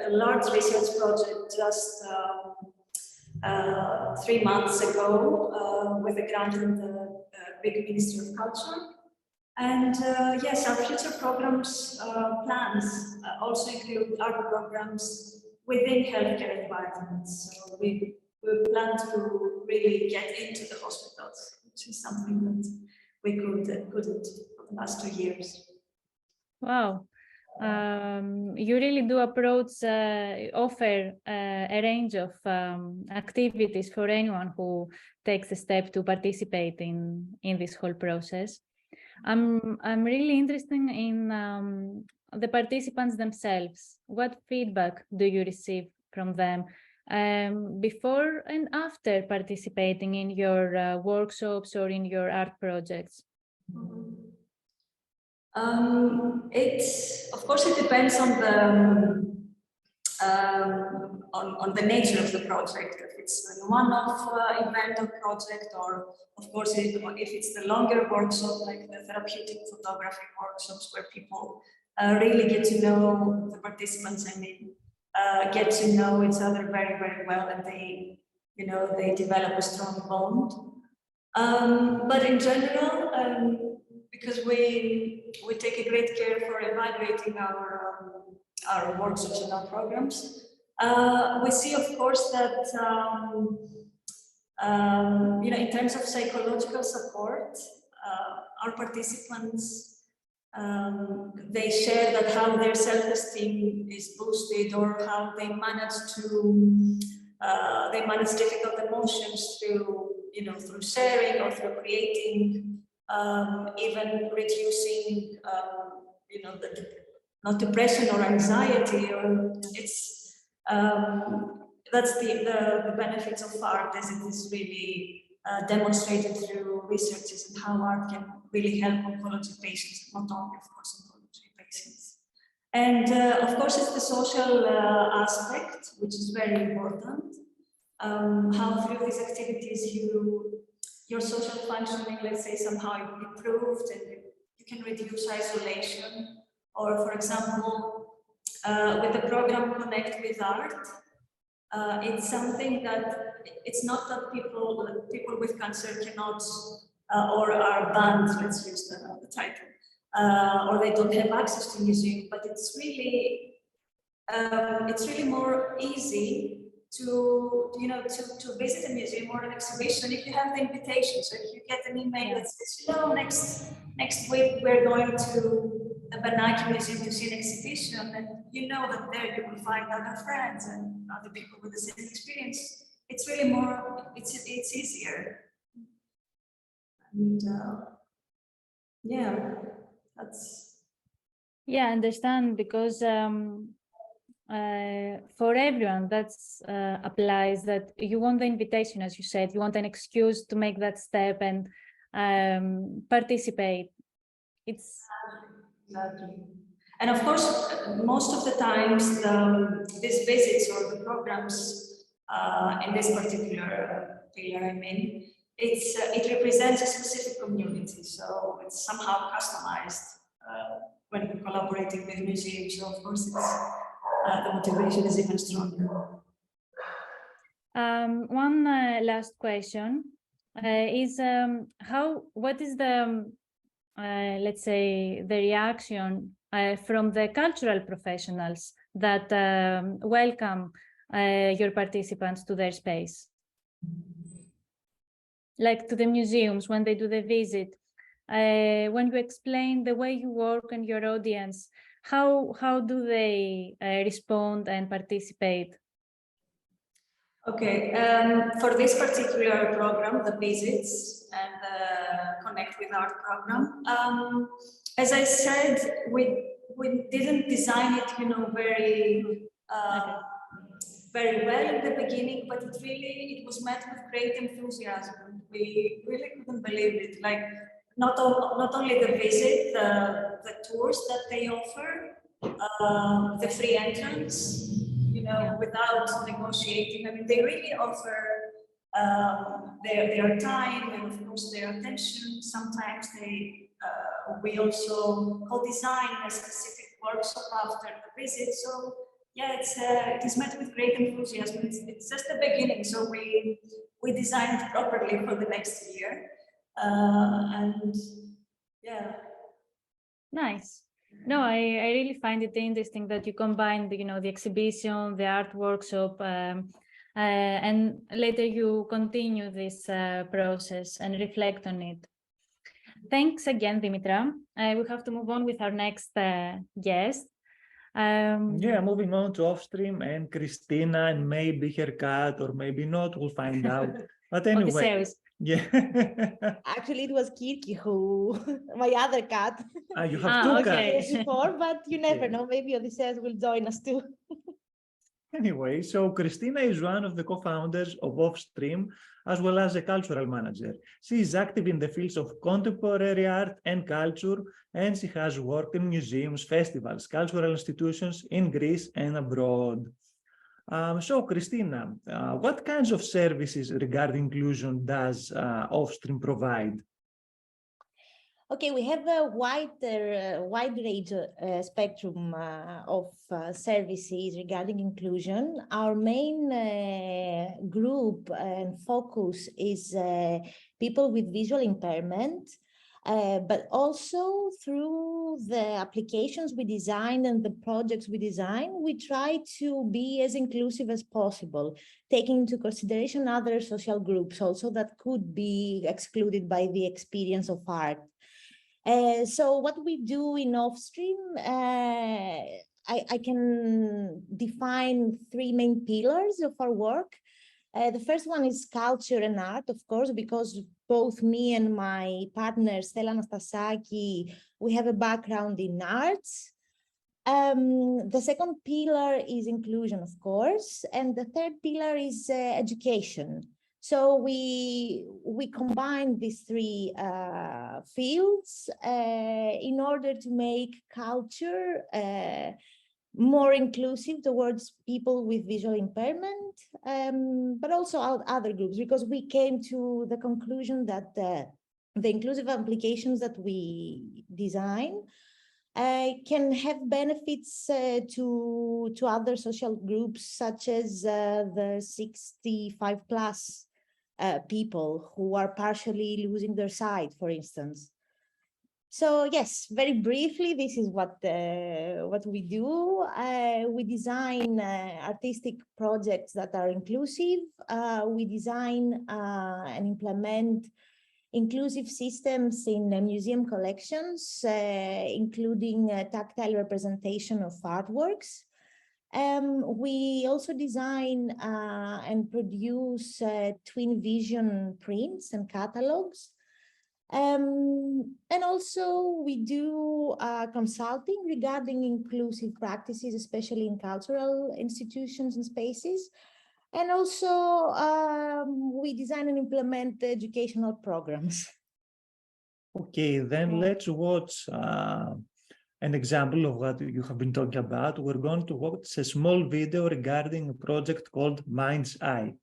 Q: large research project just 3 months ago with a grant from the Greek Ministry of Culture. And yes, our future programs plans also include art programs within healthcare environments. So we plan to really get into the hospitals, which is something that we couldn't for the last 2 years.
A: Wow. You really do offer a range of activities for anyone who takes the step to participate in this whole process. I'm really interested in the participants themselves. What feedback do you receive from them before and after participating in your workshops or in your art projects?
Q: Of course, it depends on the nature of the project. If it's a one-off event or project, or of course, if it's the longer workshop, like the therapeutic photography workshops, where people really get to know the participants and get to know each other very, very well, and they develop a strong bond. But in general, because we take a great care for evaluating our workshops and our programs, we see, of course, that in terms of psychological support, our participants they share that how their self-esteem is boosted, or how they manage difficult emotions through sharing or through creating. Even reducing, not depression or anxiety, or that's the benefits of art, as it is really demonstrated through researches and how art can really help oncology patients, not only, of course, oncology patients. And of course, it's the social aspect, which is very important. How through these activities your social functioning, let's say, somehow improved, and you can reduce isolation. Or, for example, with the program Connect with Art, it's something that it's not that people with cancer cannot or are banned, let's use the title, or they don't have access to museum, but it's really more easy to visit a museum or an exhibition if you have the invitation. So if you get an email that says, next week we're going to the Banaki Museum to see an exhibition, and you know that there you will find other friends and other people with the same experience. It's really more, it's easier. And yeah, that's.
A: Yeah, I understand, because for everyone that's applies, that you want the invitation, as you said, you want an excuse to make that step and participate. It's
Q: exactly. And of course, most of the times, these visits or the programs in this particular pillar, I mean, it represents a specific community, so it's somehow customized when you're collaborating with museums. So of course, the motivation is even stronger.
A: One last question is what is the let's say the reaction from the cultural professionals that welcome your participants to their space, like to the museums when they do the visit, when you explain the way you work and your audience, how do they respond and participate?
Q: Okay, for this particular program, the visits and the Connect with Art program, as I said, we didn't design it, very well in the beginning, but it was met with great enthusiasm. We really couldn't believe it. Like not only the visit, the tours that they offer, the free entrance, without negotiating. I mean, they really offer their time and of course their attention. Sometimes we also co-design a specific workshop after the visit. So yeah, it is met with great enthusiasm. It's just the beginning, so we designed properly for the next year, and yeah.
A: Nice. No, I really find it interesting that you combine the exhibition, the art workshop, and later you continue this process and reflect on it. Thanks again, Dimitra. We have to move on with our next guest.
B: Yeah, moving on to Offstream and Christina, and maybe her cat, or maybe not, we'll find out. But anyway, yeah.
R: Actually, it was Kirki who, my other cat.
B: You have two cats.
R: Before, but you never know. Maybe Odysseus will join us too.
B: Anyway, so Christina is one of the co-founders of Offstream, as well as a cultural manager. She is active in the fields of contemporary art and culture, and she has worked in museums, festivals, cultural institutions in Greece and abroad. So, Christina, what kinds of services regarding inclusion does Offstream provide?
R: Okay, we have a wide range spectrum of services regarding inclusion. Our main group and focus is people with visual impairment, but also through the applications we design and the projects we design, we try to be as inclusive as possible, taking into consideration other social groups also that could be excluded by the experience of art. So what we do in Offstream, I can define three main pillars of our work. The first one is culture and art, of course, because both me and my partner, Stella Anastasaki, we have a background in arts. The second pillar is inclusion, of course, and the third pillar is education. So we combine these three fields in order to make culture more inclusive towards people with visual impairment, but also other groups, because we came to the conclusion that the inclusive applications that we design can have benefits to other social groups, such as the 65 plus people who are partially losing their sight, for instance. So yes, very briefly, this is what we do. We design artistic projects that are inclusive. We design and implement inclusive systems in museum collections, including tactile representation of artworks. We also design and produce twin vision prints and catalogs. And also we do consulting regarding inclusive practices, especially in cultural institutions and spaces. And also we design and implement educational programs.
B: Okay, then let's watch an example of what you have been talking about. We're going to watch a small video regarding a project called Mind's Eye.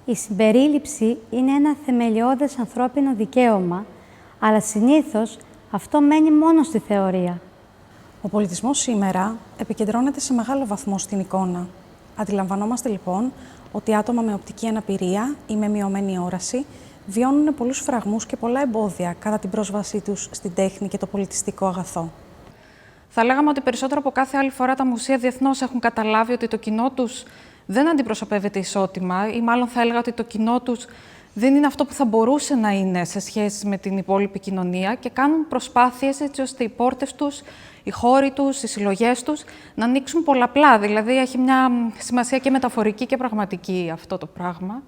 S: Η συμπερίληψη είναι ένα θεμελιώδες ανθρώπινο δικαίωμα, αλλά συνήθως αυτό μένει μόνο στη θεωρία.
T: Ο πολιτισμός σήμερα επικεντρώνεται σε μεγάλο βαθμό στην εικόνα. Αντιλαμβανόμαστε λοιπόν ότι άτομα με οπτική αναπηρία ή με μειωμένη όραση βιώνουν πολλούς φραγμούς και πολλά εμπόδια κατά την πρόσβασή τους στην τέχνη και το πολιτιστικό αγαθό.
U: Θα λέγαμε ότι περισσότερο από κάθε άλλη φορά τα μουσεία διεθνώς έχουν καταλάβει ότι το κοινό τους δεν αντιπροσωπεύεται ισότιμα, ή μάλλον θα έλεγα ότι το κοινό τους δεν είναι αυτό που θα μπορούσε να είναι σε σχέση με την υπόλοιπη κοινωνία και κάνουν προσπάθειες έτσι ώστε οι πόρτες τους, οι χώροι τους, οι συλλογές τους να ανοίξουν πολλαπλά. Δηλαδή έχει μια σημασία και μεταφορική και πραγματική αυτό το πράγμα.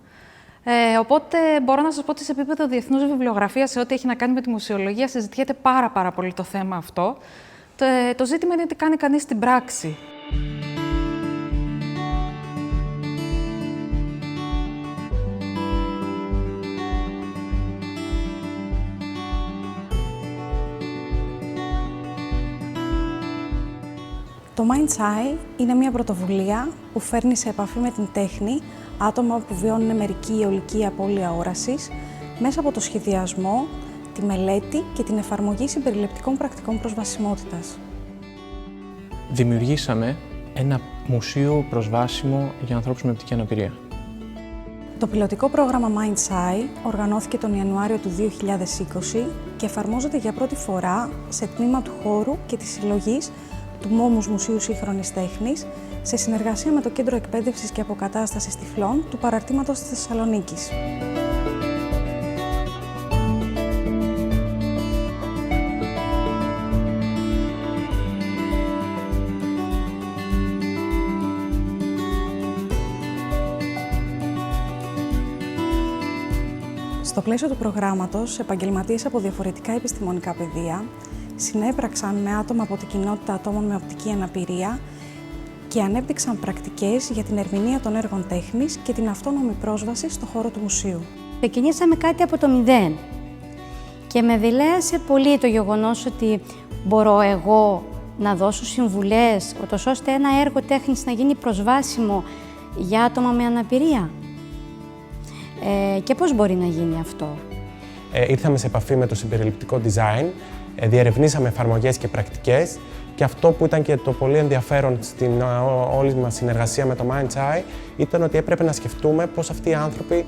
U: Οπότε μπορώ να σας πω ότι σε επίπεδο διεθνούς βιβλιογραφίας, σε ό,τι έχει να κάνει με τη μουσεολογία, συζητιέται πάρα πολύ το θέμα αυτό. Το ζήτημα είναι τι κάνει κανείς στην πράξη.
T: Το Mind's Eye είναι μια πρωτοβουλία που φέρνει σε επαφή με την τέχνη άτομα που βιώνουν μερική ή ολική απώλεια όρασης μέσα από το σχεδιασμό, τη μελέτη και την εφαρμογή συμπεριληπτικών πρακτικών προσβασιμότητας.
V: Δημιουργήσαμε ένα μουσείο προσβάσιμο για ανθρώπους με οπτική αναπηρία.
T: Το πιλωτικό πρόγραμμα Mind's Eye οργανώθηκε τον Ιανουάριο του 2020 και εφαρμόζεται για πρώτη φορά σε τμήμα του χώρου και της συλλογής του Μόμους Μουσείου Σύγχρονης Τέχνης, σε συνεργασία με το Κέντρο Εκπαίδευσης και Αποκατάστασης Τυφλών του Παραρτήματος της Θεσσαλονίκης. Στο πλαίσιο του προγράμματος, επαγγελματίες από διαφορετικά επιστημονικά πεδία συνέπραξαν με άτομα από την κοινότητα ατόμων με οπτική αναπηρία και ανέπτυξαν πρακτικές για την ερμηνεία των έργων τέχνης και την αυτόνομη πρόσβαση στο χώρο του μουσείου.
S: Ξεκινήσαμε κάτι από το μηδέν και με δειλέασε πολύ το γεγονός ότι μπορώ εγώ να δώσω συμβουλές, ώστε ένα έργο τέχνης να γίνει προσβάσιμο για άτομα με αναπηρία. Και πώς μπορεί να γίνει αυτό.
W: Ήρθαμε σε επαφή με το συμπεριληπτικό design, διερευνήσαμε εφαρμογές και πρακτικές και αυτό που ήταν και το πολύ ενδιαφέρον στην όλη μας συνεργασία με το Mind's Eye ήταν ότι έπρεπε να σκεφτούμε πώς αυτοί οι άνθρωποι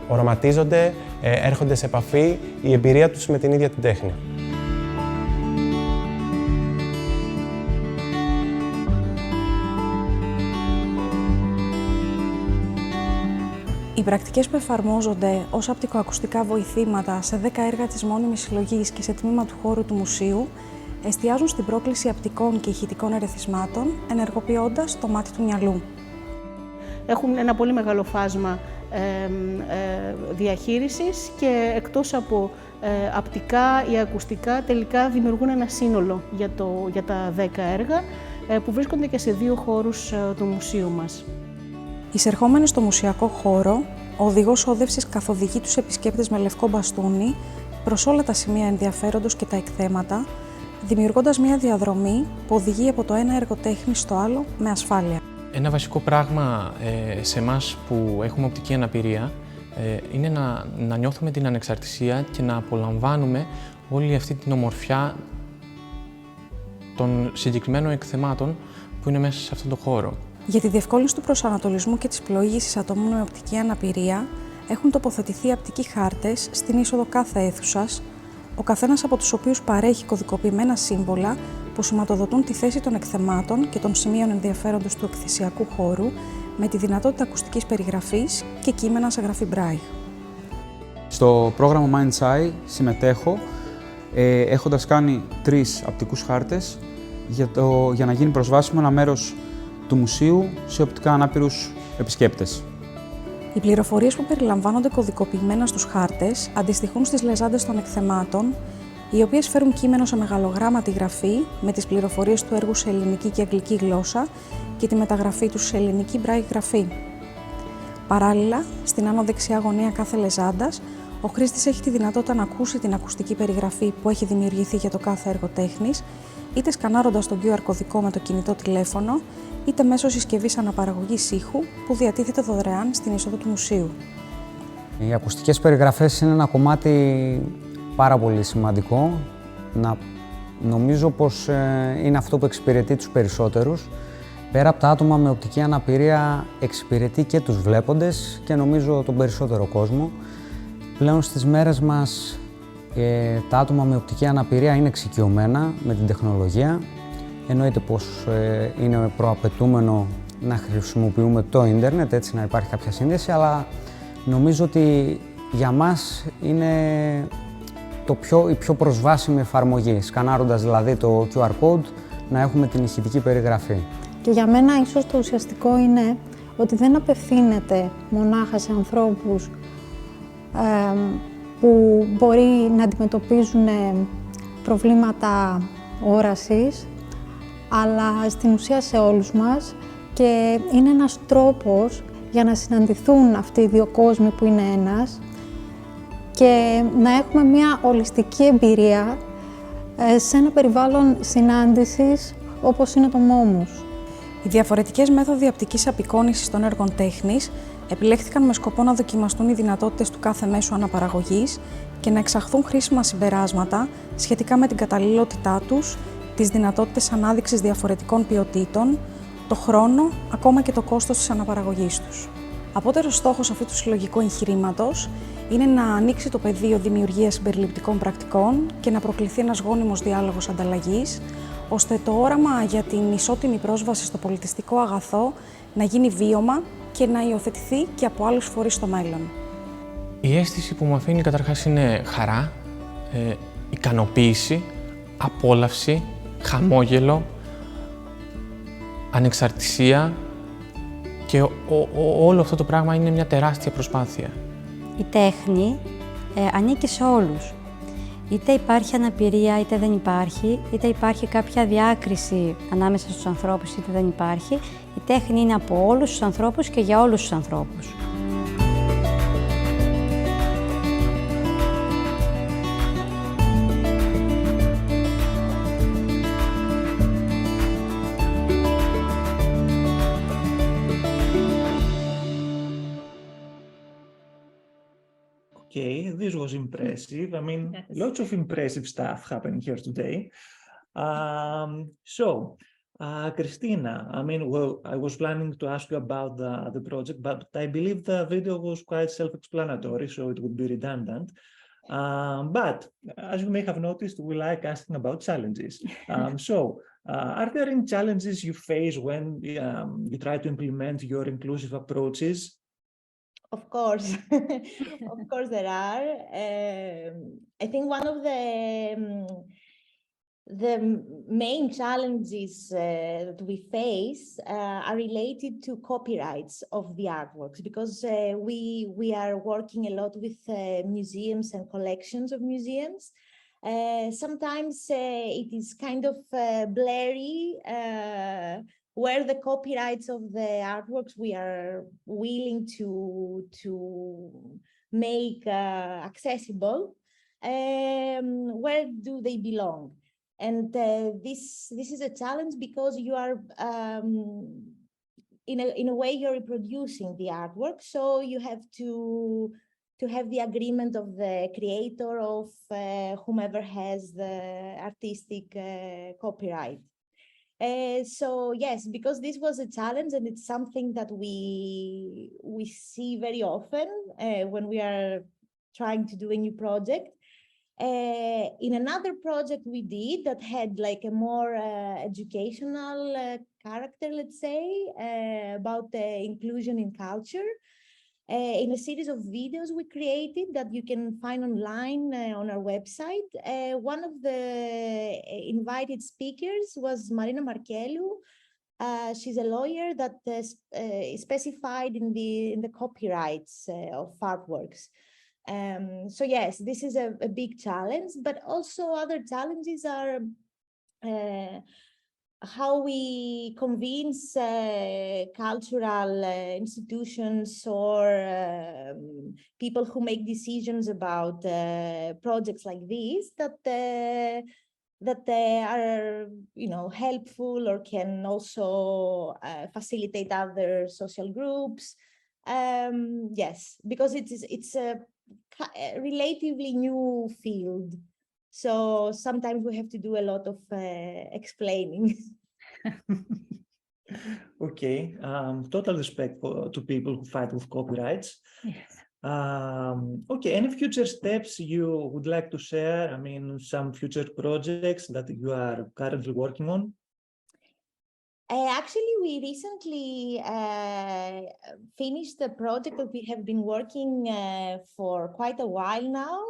W: οραματίζονται, έρχονται σε επαφή, η εμπειρία τους με την ίδια την τέχνη.
T: Οι πρακτικές που εφαρμόζονται ως οπτικοακουστικά βοηθήματα σε 10 έργα της μόνιμης συλλογής και σε τμήμα του χώρου του μουσείου εστιάζουν στην πρόκληση απτικών και ηχητικών ερεθισμάτων, ενεργοποιώντας το μάτι του μυαλού.
X: Έχουν ένα πολύ μεγάλο φάσμα διαχείρισης και εκτός από απτικά ή ακουστικά τελικά δημιουργούν ένα σύνολο για τα 10 έργα που βρίσκονται και σε 2 χώρους του μουσείου μας.
T: Εισερχόμενοι στο μουσιακό χώρο, ο οδηγός όδευσης καθοδηγεί τους επισκέπτες με λευκό μπαστούνι προς όλα τα σημεία ενδιαφέροντος και τα εκθέματα, δημιουργώντας μια διαδρομή που οδηγεί από το ένα έργο τέχνης στο άλλο με ασφάλεια.
V: Ένα βασικό πράγμα σε εμάς που έχουμε οπτική αναπηρία είναι να νιώθουμε την ανεξαρτησία και να απολαμβάνουμε όλη αυτή την ομορφιά των συγκεκριμένων εκθεμάτων που είναι μέσα σε αυτόν τον χώρο.
T: Για τη διευκόλυνση του προσανατολισμού και της πλοήγησης ατόμων με οπτική αναπηρία έχουν τοποθετηθεί απτικοί χάρτες στην είσοδο κάθε αίθουσας, ο καθένας από τους οποίους παρέχει κωδικοποιημένα σύμβολα που σηματοδοτούν τη θέση των εκθεμάτων και των σημείων ενδιαφέροντος του εκθεσιακού χώρου με τη δυνατότητα ακουστικής περιγραφής και κείμενα σε γραφή Braille.
F: Στο πρόγραμμα MindSci συμμετέχω έχοντας κάνει 3 απτικούς χάρτες για να γίνει προσβάσιμο ένα μέρος του μουσείου σε οπτικά ανάπηρους επισκέπτες.
T: Οι πληροφορίες που περιλαμβάνονται κωδικοποιημένα στους χάρτες αντιστοιχούν στις λεζάντες των εκθεμάτων, οι οποίες φέρουν κείμενο σε μεγαλογράμματη γραφή με τις πληροφορίες του έργου σε ελληνική και αγγλική γλώσσα και τη μεταγραφή τους σε ελληνική Braille γραφή. Παράλληλα, στην άνω δεξιά γωνία κάθε λεζάντας, ο χρήστης έχει τη δυνατότητα να ακούσει την ακουστική περιγραφή που έχει δημιουργηθεί για το κάθε έργο τέχνης, είτε σκανάροντας τον QR κωδικό με το κινητό τηλέφωνο, είτε μέσω συσκευής αναπαραγωγής ήχου που διατίθεται δωρεάν στην είσοδο του μουσείου.
G: Οι ακουστικές περιγραφές είναι ένα κομμάτι πάρα πολύ σημαντικό. Νομίζω πως είναι αυτό που εξυπηρετεί τους περισσότερους. Πέρα από τα άτομα με οπτική αναπηρία, εξυπηρετεί και τους βλέποντες και νομίζω τον περισσότερο κόσμο. Πλέον στις μέρες μας τα άτομα με οπτική αναπηρία είναι εξοικειωμένα με την τεχνολογία. Εννοείται πως είναι προαπαιτούμενο να χρησιμοποιούμε το ίντερνετ, έτσι να υπάρχει κάποια σύνδεση, αλλά νομίζω ότι για μας είναι η πιο προσβάσιμη εφαρμογή, σκανάροντας δηλαδή το QR code, να έχουμε την ηχητική περιγραφή.
H: Και για μένα ίσως το ουσιαστικό είναι ότι δεν απευθύνεται μονάχα σε ανθρώπους που μπορεί να αντιμετωπίζουν προβλήματα όρασης, αλλά στην ουσία σε όλους μας, και είναι ένας τρόπος για να συναντηθούν αυτοί οι δύο κόσμοι που είναι ένας και να έχουμε μια ολιστική εμπειρία σε ένα περιβάλλον συνάντησης όπως είναι το Μόμους.
T: Οι διαφορετικές μέθοδοι απτικής απεικόνησης των έργων τέχνης επιλέχθηκαν με σκοπό να δοκιμαστούν οι δυνατότητες του κάθε μέσου αναπαραγωγής και να εξαχθούν χρήσιμα συμπεράσματα σχετικά με την καταλληλότητά τους, τις δυνατότητες ανάδειξης διαφορετικών ποιοτήτων, το χρόνο, ακόμα και το κόστος της αναπαραγωγής τους. Απότερος στόχος αυτού του συλλογικού εγχειρήματος είναι να ανοίξει το πεδίο δημιουργίας συμπεριληπτικών πρακτικών και να προκληθεί ένας γόνιμος διάλογος ανταλλαγής, ώστε το όραμα για την ισότιμη πρόσβαση στο πολιτιστικό αγαθό να γίνει βίωμα και να υιοθετηθεί και από άλλους φορείς στο μέλλον.
V: Η αίσθηση που μου αφήνει καταρχάς είναι χαρά, ικανοποίηση, απόλαυση, χαμόγελο, ανεξαρτησία και όλο αυτό το πράγμα είναι μια τεράστια προσπάθεια.
S: Η τέχνη ανήκει σε όλους. Είτε υπάρχει αναπηρία είτε δεν υπάρχει, είτε υπάρχει κάποια διάκριση ανάμεσα στους ανθρώπους είτε δεν υπάρχει. Η τέχνη είναι από όλους τους ανθρώπους και για όλους τους ανθρώπους.
B: Okay, this was impressive. I mean, lots of impressive stuff happening here today. Christina, I mean, well, I was planning to ask you about the project, but I believe the video was quite self-explanatory, so it would be redundant. But as you may have noticed, we like asking about challenges. Are there any challenges you face when you try to implement your inclusive approaches?
R: Of course, of course there are. I think one of the main challenges that we face are related to copyrights of the artworks, because we are working a lot with museums and collections of museums. Sometimes it is kind of blurry where the copyrights of the artworks we are willing to make accessible, where do they belong? And this is a challenge because you are in a way you're reproducing the artwork, so you have to have the agreement of the creator, of whomever has the artistic copyright. So yes, because this was a challenge, and it's something that we see very often when we are trying to do a new project. In another project we did that had like a more educational character, let's say, about inclusion in culture. In a series of videos we created that you can find online on our website. One of the invited speakers was Marina Markelou. She's a lawyer that is specified in the copyrights of artworks. So yes, this is a big challenge, but also other challenges are how we convince cultural institutions or people who make decisions about projects like this that they are, helpful or can also facilitate other social groups. Yes, because it's a relatively new field. So sometimes we have to do a lot of explaining.
B: Okay, total respect to people who fight with copyrights.
A: Yes.
B: Okay, any future steps you would like to share? I mean, some future projects that you are currently working on?
R: Actually, we recently finished the project that we have been working for quite a while now.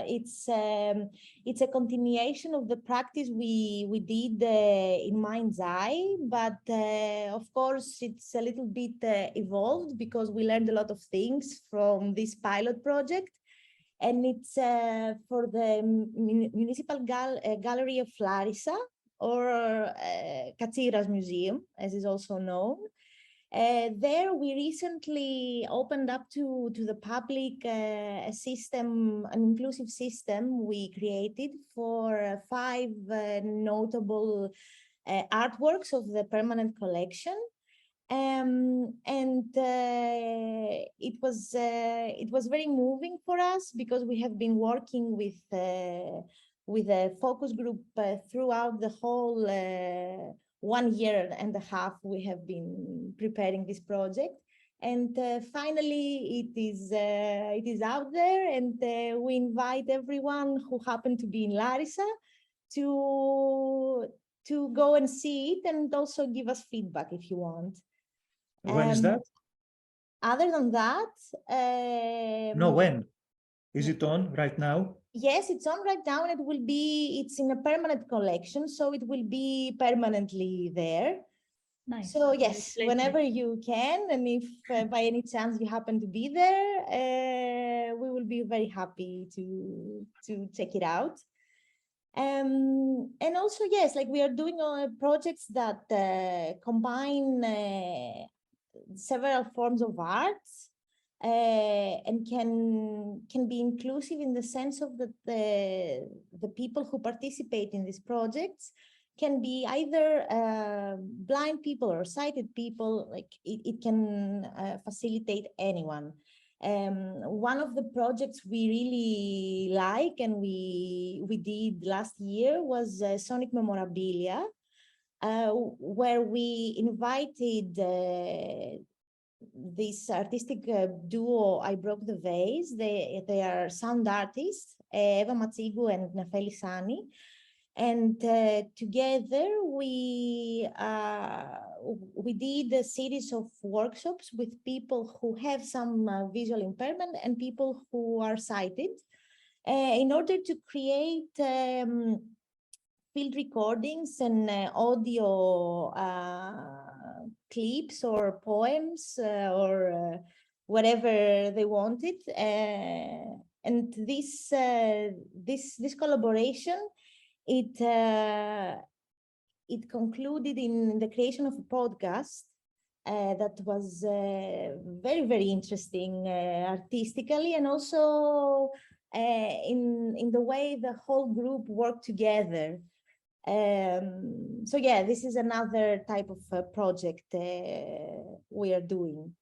R: It's a continuation of the practice we did in Mind's Eye, but of course it's a little bit evolved because we learned a lot of things from this pilot project. And it's for the Municipal Gallery of Larissa, or Katsira's Museum, as is also known. There, we recently opened up to the public a system, an inclusive system we created for 5 notable artworks of the permanent collection. And it was very moving for us because we have been working with a focus group throughout the whole 1 year and a half we have been preparing this project. And finally, it is out there, and we invite everyone who happened to be in Larissa to go and see it and also give us feedback if you want.
B: When is that?
R: Other than that,
B: No, when? Is it on right now?
R: Yes, it's on right now, and it's in a permanent collection, so it will be permanently there.
A: Nice.
R: So yes, whenever you can, and if by any chance you happen to be there, we will be very happy to check it out. And also, yes, like we are doing projects that combine several forms of arts. And can be inclusive in the sense of that the people who participate in these projects can be either blind people or sighted people. Like it can facilitate anyone. One of the projects we really like and we did last year was Sonic Memorabilia, where we invited this artistic duo, I Broke the Vase. They are sound artists, Eva Matsigu and Nefeli Sani. And together we did a series of workshops with people who have some visual impairment and people who are sighted in order to create field recordings and audio clips or poems or whatever they wanted. And this collaboration, it concluded in the creation of a podcast that was very, very interesting artistically, and also in the way the whole group worked together. So yeah, this is another type of project we are doing.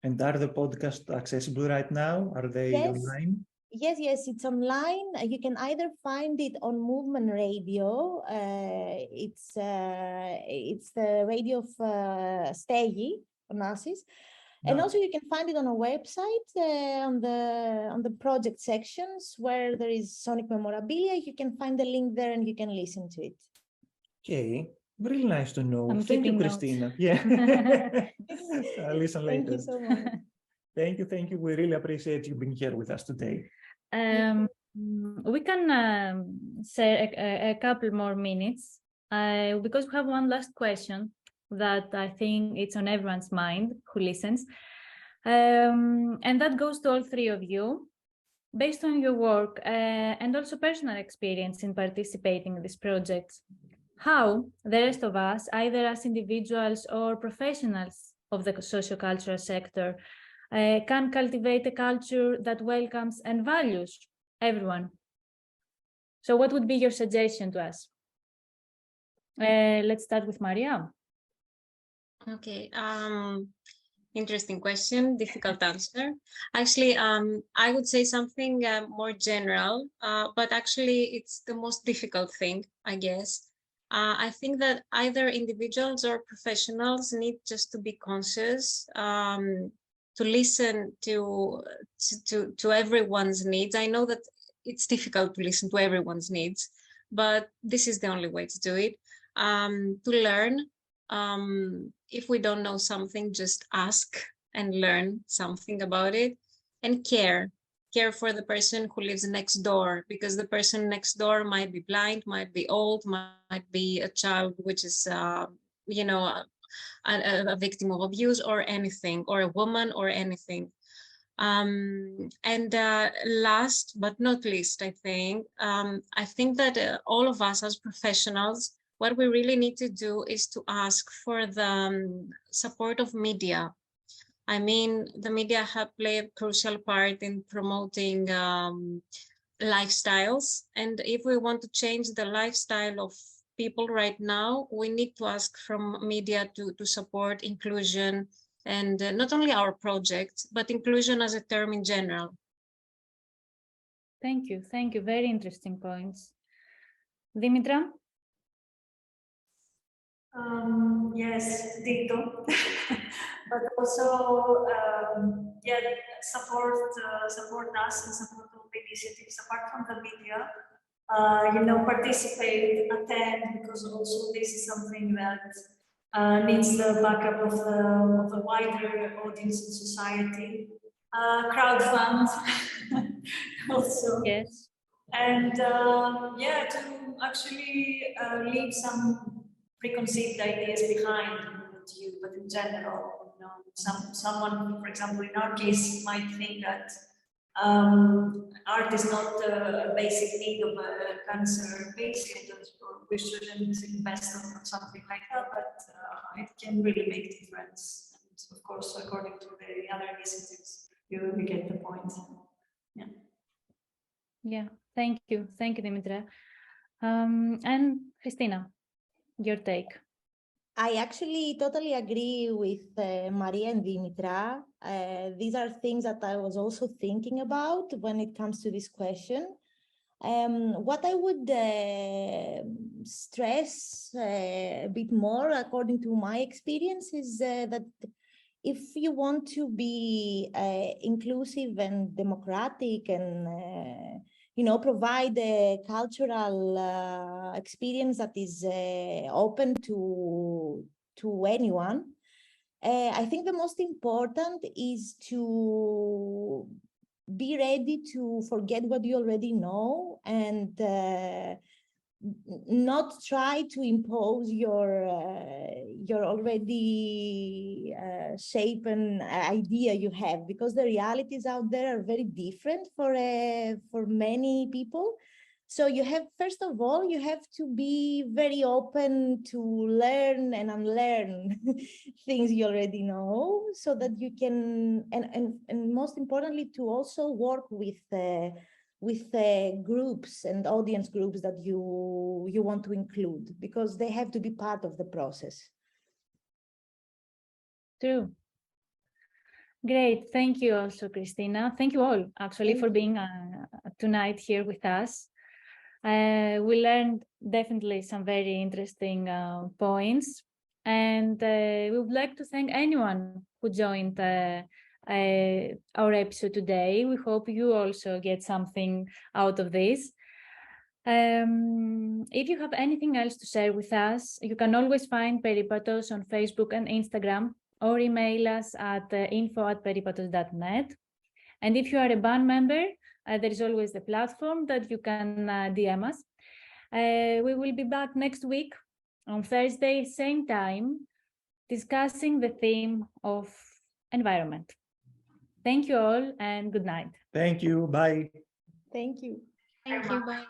B: And are the podcasts accessible right now? Are they online?
R: Yes, it's online. You can either find it on Movement Radio. It's the radio of Asteriou Onassis. And also you can find it on a website on the project sections where there is Sonic Memorabilia. You can find the link there and you can listen to it.
B: Okay, really nice to know.
A: I'm
B: Thank you,
A: keeping
B: Christina.
A: notes.
B: Yeah, I'll listen later.
R: Thank you so much.
B: Thank you. We really appreciate you being here with us today.
A: We can say a couple more minutes because we have one last question that I think it's on everyone's mind who listens. And that goes to all three of you. Based on your work and also personal experience in participating in these projects, how the rest of us, either as individuals or professionals of the socio-cultural sector, can cultivate a culture that welcomes and values everyone. So what would be your suggestion to us? Let's start with Maria.
C: Okay, interesting question, difficult answer. Actually, I would say something more general, but actually it's the most difficult thing, I guess. I think that either individuals or professionals need just to be conscious, to listen to everyone's needs. I know that it's difficult to listen to everyone's needs, but this is the only way to do it. To learn. If we don't know something, just ask and learn something about it, and care for the person who lives next door, because the person next door might be blind, might be old, might be a child which is a victim of abuse or anything, or a woman or anything. And last but not least, I think that all of us as professionals, what we really need to do is to ask for the support of media. I mean, the media have played a crucial part in promoting lifestyles. And if we want to change the lifestyle of people right now, we need to ask from media to support inclusion, and not only our project, but inclusion as a term in general.
A: Thank you. Very interesting points. Dimitra?
Q: Yes, ditto. But also, support us and support all the initiatives apart from the media. Participate, attend, because also this is something that needs the backup of the wider audience in society. Crowdfund also.
A: Yes.
Q: And to actually leave some preconceived ideas behind, not you, but in general, someone, for example, in our case, might think that art is not a basic need of a cancer patient, or we shouldn't invest on something like that, but it can really make a difference. And of course, according to the other initiatives, you get the point.
A: Yeah, thank you, Dimitra. And Christina, your take.
R: I actually totally agree with Maria and Dimitra. These are things that I was also thinking about when it comes to this question. What I would stress a bit more, according to my experience, is that if you want to be inclusive and democratic and provide a cultural experience that is open to anyone, I think the most important is to be ready to forget what you already know and not try to impose your already shapen idea you have, because the realities out there are very different for many people. So you have, first of all, you have to be very open to learn and unlearn things you already know, so that you can, and most importantly, to also work with with groups and audience groups that you want to include, because they have to be part of the process.
A: True. Great. Thank you also, Christina. Thank you all, actually, for being tonight here with us. We learned definitely some very interesting points. And we would like to thank anyone who joined our episode today. We hope you also get something out of this. If you have anything else to share with us, you can always find Peripatos on Facebook and Instagram, or email us at info@peripatos.net. And if you are a band member, there is always the platform that you can DM us. We will be back next week on Thursday, same time, discussing the theme of environment. Thank you all and good night.
B: Thank you. Bye.
R: Thank you.
C: Thank you. Bye.